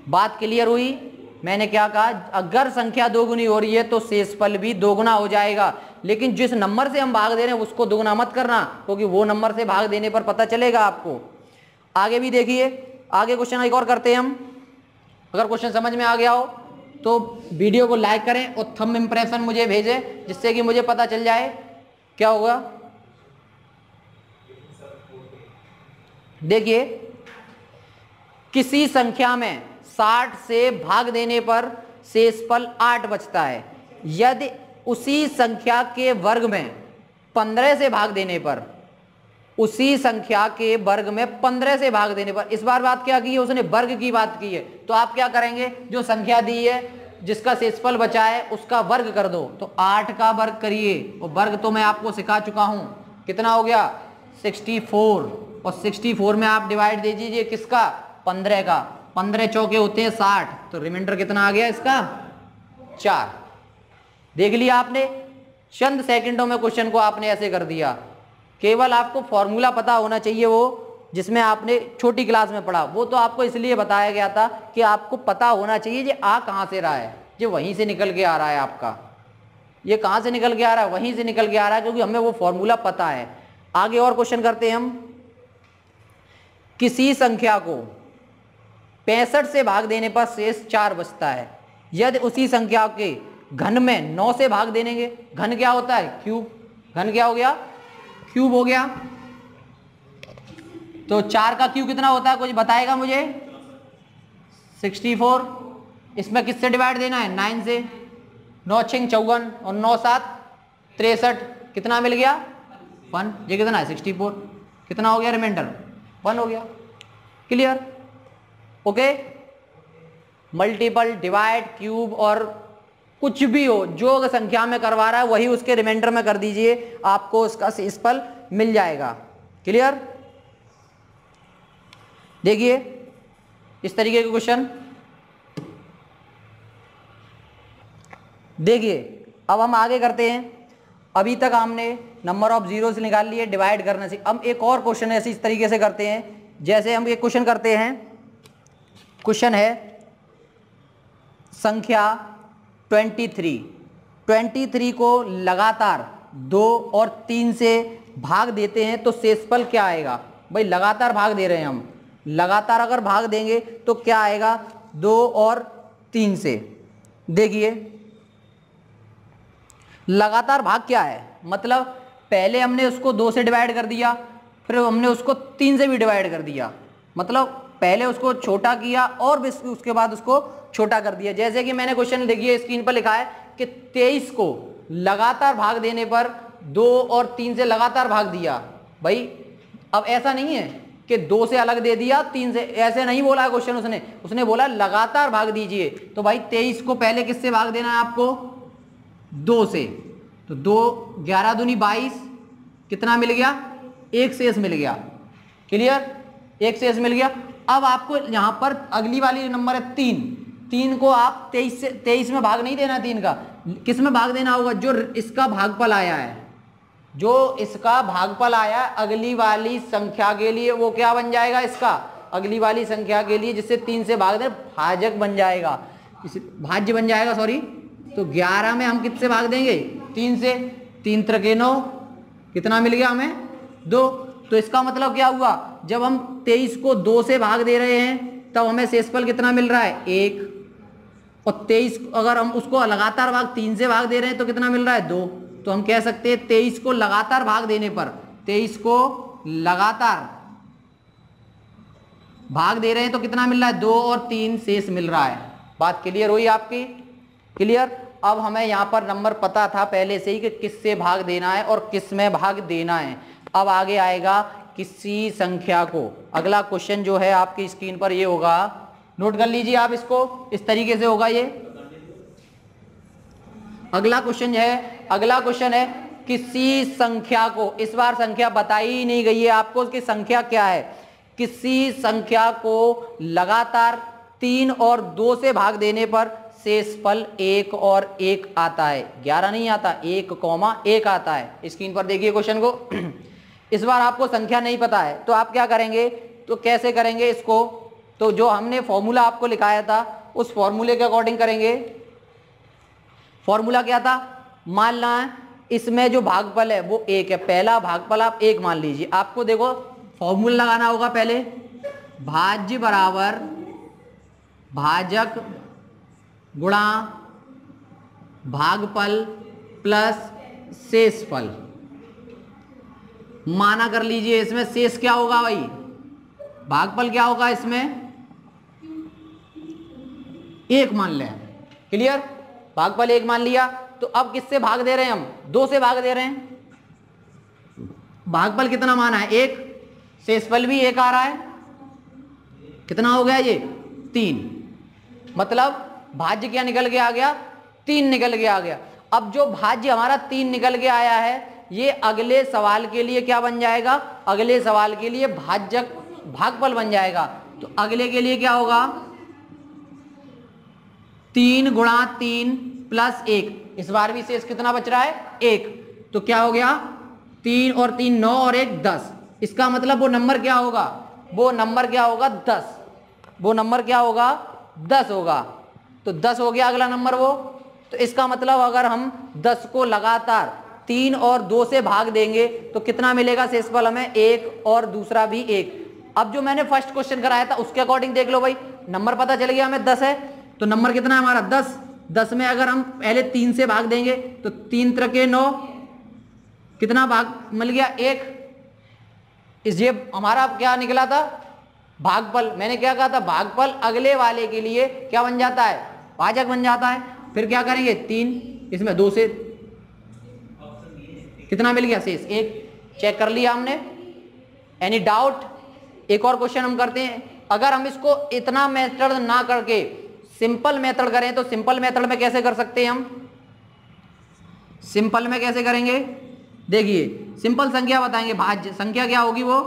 बात क्लियर हुई? मैंने क्या कहा? अगर संख्या 2 गुनी हो रही है तो शेषफल भी 2 गुना हो जाएगा। लेकिन जिस नंबर से हम भाग दे रहे हैं उसको 2 गुना मत करना, क्योंकि वो नंबर से भाग देने पर पता चलेगा आपको। आगे भी देखिए, आगे क्वेश्चन एक और करते हैं हम। अगर क्वेश्चन समझ में आ गया हो तो वीडियो को लाइक करें और थंब इंप्रेशन मुझे भेजें, जिससे कि मुझे पता चल जाए क्या होगा। देखिए, किसी संख्या में 60 से भाग देने पर शेषफल 8 बचता है। यदि उसी संख्या के वर्ग में 15 से भाग देने पर, उसी संख्या के वर्ग में 15 से भाग देने पर, इस बार बात क्या की है उसने? वर्ग की बात की है। तो आप क्या करेंगे? जो संख्या दी है जिसका शेषफल बचा है उसका वर्ग कर दो। तो 8 का वर्ग करिए, और वर्ग तो मैं आपको सिखा चुका हूं। कितना हो गया? 64। और 64 में आप डिवाइड दे दीजिए किसका? 15 का। 15 चौके होते हैं 60। तो रिमाइंडर कितना आ गया इसका? 4। देख लिया आपने? चंद सेकंडों में क्वेश्चन को आपने ऐसे कर दिया। केवल आपको फॉर्मूला पता होना चाहिए, वो जिसमें आपने छोटी क्लास में पढ़ा। वो तो आपको इसलिए बताया गया था कि आपको पता होना चाहिए ये आ कहाँ से रहा है। ये वहीं से निकल के आ रहा है आपका। ये कहाँ से निकल के आ रहा है? वहीं से निकल के आ रहा है, क्योंकि हमें वो फॉर्मूला पता है। आगे और क्वेश्चन करते हैं हम। किसी संख्या को 65 से भाग देने पर शेष 4 बचता है। यदि उसी संख्या के घन में 9 से भाग देंगे, घन क्या होता है? क्यूब। घन क्या हो गया? क्यूब हो गया। तो 4 का क्यूब कितना होता है? कुछ बताएगा मुझे? 64। इसमें किससे डिवाइड देना है? 9 से। 9 6 54 और 9 7 63। कितना मिल गया? 1। ये कितना है? 64। कितना हो गया रिमाइंडर? 1 हो गया। Clear? Okay. Multiple, divide, cube और कुछ भी हो जो संख्या में करवा रहा है वही उसके रिमाइंडर में कर दीजिए, आपको उसका शेषफल मिल जाएगा। क्लियर? देखिए इस तरीके के क्वेश्चन। देखिए अब हम आगे करते हैं। अभी तक हमने नंबर ऑफ जीरोस निकाल लिए, डिवाइड करने से। अब एक और क्वेश्चन ऐसे इस तरीके से करते हैं। जैसे हम एक क्वेश्चन करते हैं। क्वेश्चन है संख्या 23 को लगातार 2 और 3 से भाग देते हैं तो शेषफल क्या आएगा? भाई लगातार भाग दे रहे हैं हम, लगातार अगर भाग देंगे तो क्या आएगा? 2 और 3 से। देखिए लगातार भाग क्या है? मतलब पहले हमने उसको 2 से डिवाइड कर दिया, फिर हमने उसको 3 से भी डिवाइड कर दिया। मतलब पहले उसको छोटा किया और उसके बाद उसको छोटा कर दिया। जैसे कि मैंने क्वेश्चन देखिए स्क्रीन पर लिखा है कि 23 को लगातार भाग देने पर 2 और 3 से लगातार भाग दिया। भाई अब ऐसा नहीं है कि 2 से अलग दे दिया 3 से, ऐसे नहीं बोला क्वेश्चन। उसने बोला लगातार भाग दीजिए। तो भाई 23 को पहले किससे भाग देना है आपको? 2 से। तो 2 11 दूनी 22, कितना मिल गया? 1 शेष मिल गया। क्लियर, एक शेष मिल गया। अब आपको यहां पर अगली वाली नंबर है 3, 3 को आप 23 में भाग नहीं देना, 3 का किस में भाग देना होगा, जो इसका भागफल आया है, जो इसका भागफल आया अगली वाली संख्या के लिए वो क्या बन जाएगा, इसका अगली वाली संख्या के लिए जिससे 3 से भाग दे भाजक बन जाएगा, भाज्य बन जाएगा सॉरी। तो 11 में हम किससे भाग देंगे, 3 से, 3 त्रिके 9, कितना मिल गया हमें 2। तो इसका मतलब क्या हुआ, जब हम 23 को 2 से भाग दे रहे हैं तब हमें शेषफल कितना मिल रहा है 1, और 23 अगर हम उसको लगातार भाग 3 से भाग दे रहे हैं तो कितना मिल रहा है 2। तो हम कह सकते हैं 23 को लगातार भाग देने पर, 23 को लगातार भाग दे रहे हैं तो कितना मिल रहा है 2 और 3 शेष मिल रहा है। बात क्लियर हुई आपकी, क्लियर। अब हमें यहां पर नंबर पता था पहले से ही कि किससे भाग देना है और किस में भाग देना है। अब आगे आएगा किसी संख्या को, अगला क्वेश्चन जो है आपकी स्क्रीन पर ये होगा, नोट कर लीजिए आप इसको, इस तरीके से होगा ये। अगला क्वेश्चन है किसी संख्या को, इस बार संख्या बताई ही नहीं गई है आपको कि संख्या क्या है, किसी संख्या को लगातार 3 और 2 से भाग देने पर शेषफल 1 और 1 आता है, 11 नहीं आता, 1,1 आता है। स्क्रीन पर देखिए क्वेश्चन को। इस बार आपको संख्या नहीं पता है तो आप क्या करेंगे, तो कैसे करेंगे इसको, तो जो हमने फॉर्मूला आपको लिखाया था उस फॉर्मूले के अकॉर्डिंग करेंगे। फॉर्मूला क्या था, मान ला इसमें जो भागफल है वो 1 है, पहला भागफल आप 1 मान लीजिए। आपको देखो फॉर्मूला लगाना होगा पहले, भाज्य बराबर भाजक गुणा भागफल प्लस शेषफल। माना कर लीजिए इसमें शेष क्या होगा भाई, भागफल क्या होगा इसमें 1 मान लें, क्लियर, भागफल 1 मान लिया। तो अब किससे भाग दे रहे हैं हम, 2 से भाग दे रहे हैं। भागफल कितना माना है 1, शेषफल भी 1 आ रहा है, कितना हो गया ये 3, मतलब भाज्य क्या निकल के आ गया 3 निकल के आ गया। अब जो भाज्य हमारा 3 निकल के आया है ये अगले सवाल के लिए क्या बन जाएगा, अगले सवाल के लिए भाजक भागफल बन जाएगा। तो अगले के लिए क्या होगा 3 गुणा 3 प्लस 1, इस बार भी शेष कितना बच रहा है 1, तो क्या हो गया 3 और 3 9 और 1 10। इसका मतलब वो नंबर क्या होगा, वो नंबर क्या होगा 10, वो नंबर क्या होगा 10 होगा। तो 10 हो गया अगला नंबर वो। तो इसका मतलब अगर हम 10 को लगातार 3 और 2 से भाग देंगे तो कितना मिलेगा शेषफल हमें 1 और दूसरा भी 1। अब जो मैंने फर्स्ट क्वेश्चन कराया था उसके अकॉर्डिंग देख लो भाई, नंबर पता चल गया हमें 10 है, तो नंबर कितना है हमारा 10। 10 में अगर हम पहले 3 से भाग देंगे तो 3 त्रिके 9, कितना भाग मिल गया 1। इस ये हमारा क्या निकला था भागफल। मैंने क्या कहा था, भागफल अगले वाले के लिए क्या बन जाता है भाजक बन जाता है। फिर क्या करेंगे 3, इसमें 2 से कितना मिल गया शेष 1, चेक कर लिया हमने। एनी डाउट, एक और क्वेश्चन हम करते हैं। अगर हम इसको इतना मेथड ना करके सिंपल मेथड करें तो सिंपल मेथड में कैसे कर सकते हैं हम, सिंपल में कैसे करेंगे देखिए, सिंपल संख्या बताएंगे, भाज्य संख्या क्या होगी वो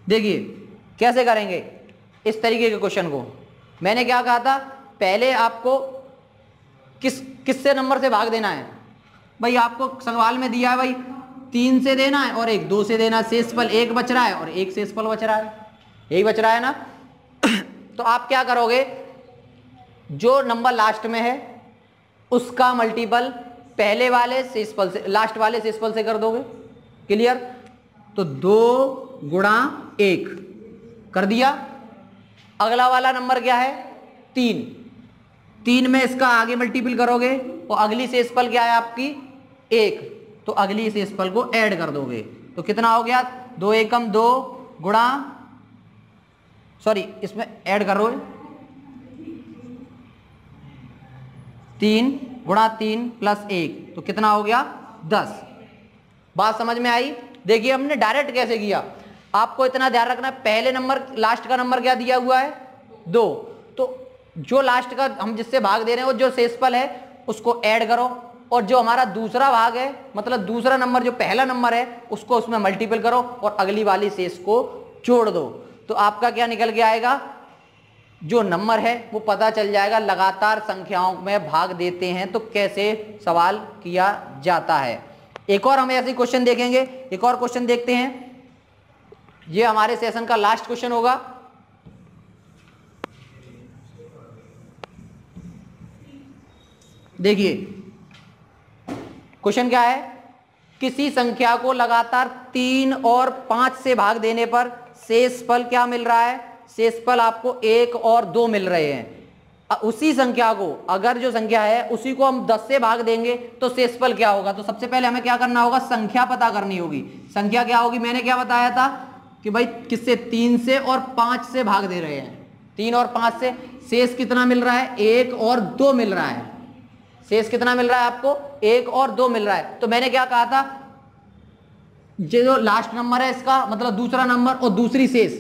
देखिए कैसे करेंगे। इस तरीके के क्वेश्चन को मैंने क्या कहा था, पहले आपको किससे नंबर से भाग देना है भाई, आपको सवाल में दिया है भाई 3 से देना है और 1 2 से देना है, शेषफल 1 बच रहा है और 1 शेषफल बच रहा है, यही बच रहा है ना। तो आप क्या करोगे, जो नंबर लास्ट में है उसका मल्टीपल पहले वाले शेषफल से, लास्ट वाले शेषफल से कर दोगे, क्लियर। तो 2 गुणा 1 कर दिया। अगला वाला नंबर क्या है 3, 3 में इसका आगे मल्टीपल करोगे और अगली शेषफल क्या है आपकी 1, तो अगली शेषफल को ऐड कर दोगे तो कितना हो गया 2 एकम 2 गुणा, सॉरी इसमें ऐड करो 3 गुणा 3 प्लस 1, तो कितना हो गया 10। बात समझ में आई। देखिए हमने डायरेक्ट कैसे किया, आपको इतना ध्यान रखना है, पहले नंबर लास्ट का नंबर क्या दिया हुआ है 2, तो जो लास्ट का हम जिससे भाग दे रहे हैं वो जो शेषफल है उसको ऐड करो, और जो हमारा दूसरा भाग है, मतलब दूसरा नंबर जो पहला नंबर है उसको उसमें मल्टीपल करो और अगली वाली शेष को जोड़ दो। तो आपका क्या निकल के आएगा, जो नंबर है वो पता चल जाएगा। लगातार संख्याओं में भाग देते हैं तो कैसे सवाल किया जाता है। एक और हम ऐसे क्वेश्चन देखेंगे, एक और क्वेश्चन देखते हैं, ये हमारे सेशन का लास्ट क्वेश्चन होगा। देखिए क्वेश्चन क्या है, किसी संख्या को लगातार 3 और 5 से भाग देने पर शेषफल क्या मिल रहा है, शेषफल आपको 1 और 2 मिल रहे हैं। उसी संख्या को, अगर जो संख्या है उसी को हम 10 से भाग देंगे तो शेषफल क्या होगा। तो सबसे पहले हमें क्या करना होगा, संख्या पता करनी होगी। संख्या क्या होगी, मैंने क्या बताया था कि भाई किससे, 3 से और 5 से भाग दे रहे हैं, 3 और 5 से। शेष कितना मिल रहा है, 1 और 2 मिल रहा है। शेष कितना मिल रहा है आपको, 1 और 2 मिल रहा है। तो मैंने क्या कहा था, जो लास्ट नंबर है इसका मतलब दूसरा नंबर और दूसरी शेष,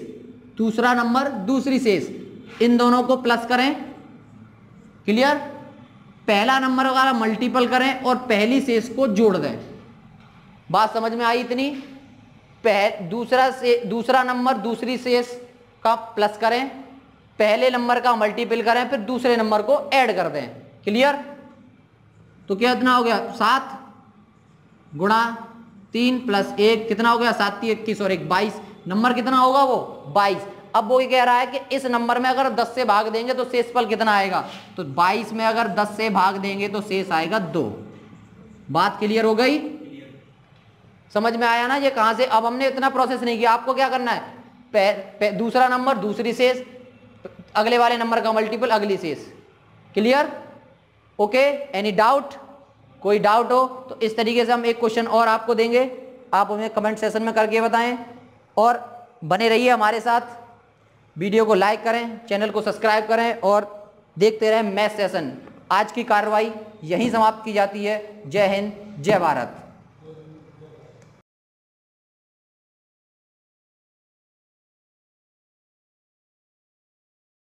दूसरा नंबर दूसरी शेष, इन दोनों को प्लस करें। क्लियर, पहला नंबर का मल्टीपल करें और पहली शेष को जोड़ दें। बात समझ में आई इतनी। दूसरा नंबर दूसरी शेष का प्लस करें, पहले नंबर का मल्टीपल करें, फिर दूसरे नंबर को ऐड कर दें। क्लियर, तो क्या इतना हो गया, 7 गुणा 3 प्लस 1 कितना हो गया, 7 × 21 और 1 22। नंबर कितना होगा वो 22। अब वो ये कह रहा है कि इस नंबर में अगर 10 से भाग देंगे तो शेषफल कितना आएगा, तो 22 में अगर 10 से भाग देंगे तो शेष आएगा 2। बात क्लियर हो गई, समझ में आया ना ये कहां से। अब हमने इतना प्रोसेस नहीं किया, आपको क्या करना है, दूसरा नंबर दूसरी शेष, अगले वाले नंबर का मल्टीपल अगली शेष। क्लियर, ओके, एनी डाउट, कोई डाउट हो तो इस तरीके से हम एक क्वेश्चन और आपको देंगे, आप हमें कमेंट सेशन में करके बताएं। और बने रहिए हमारे साथ, वीडियो को लाइक करें, चैनल को सब्सक्राइब करें और देखते रहें मैथ सेशन। आज की कार्रवाई यहीं समाप्त की जाती है। जय हिंद, जय भारत।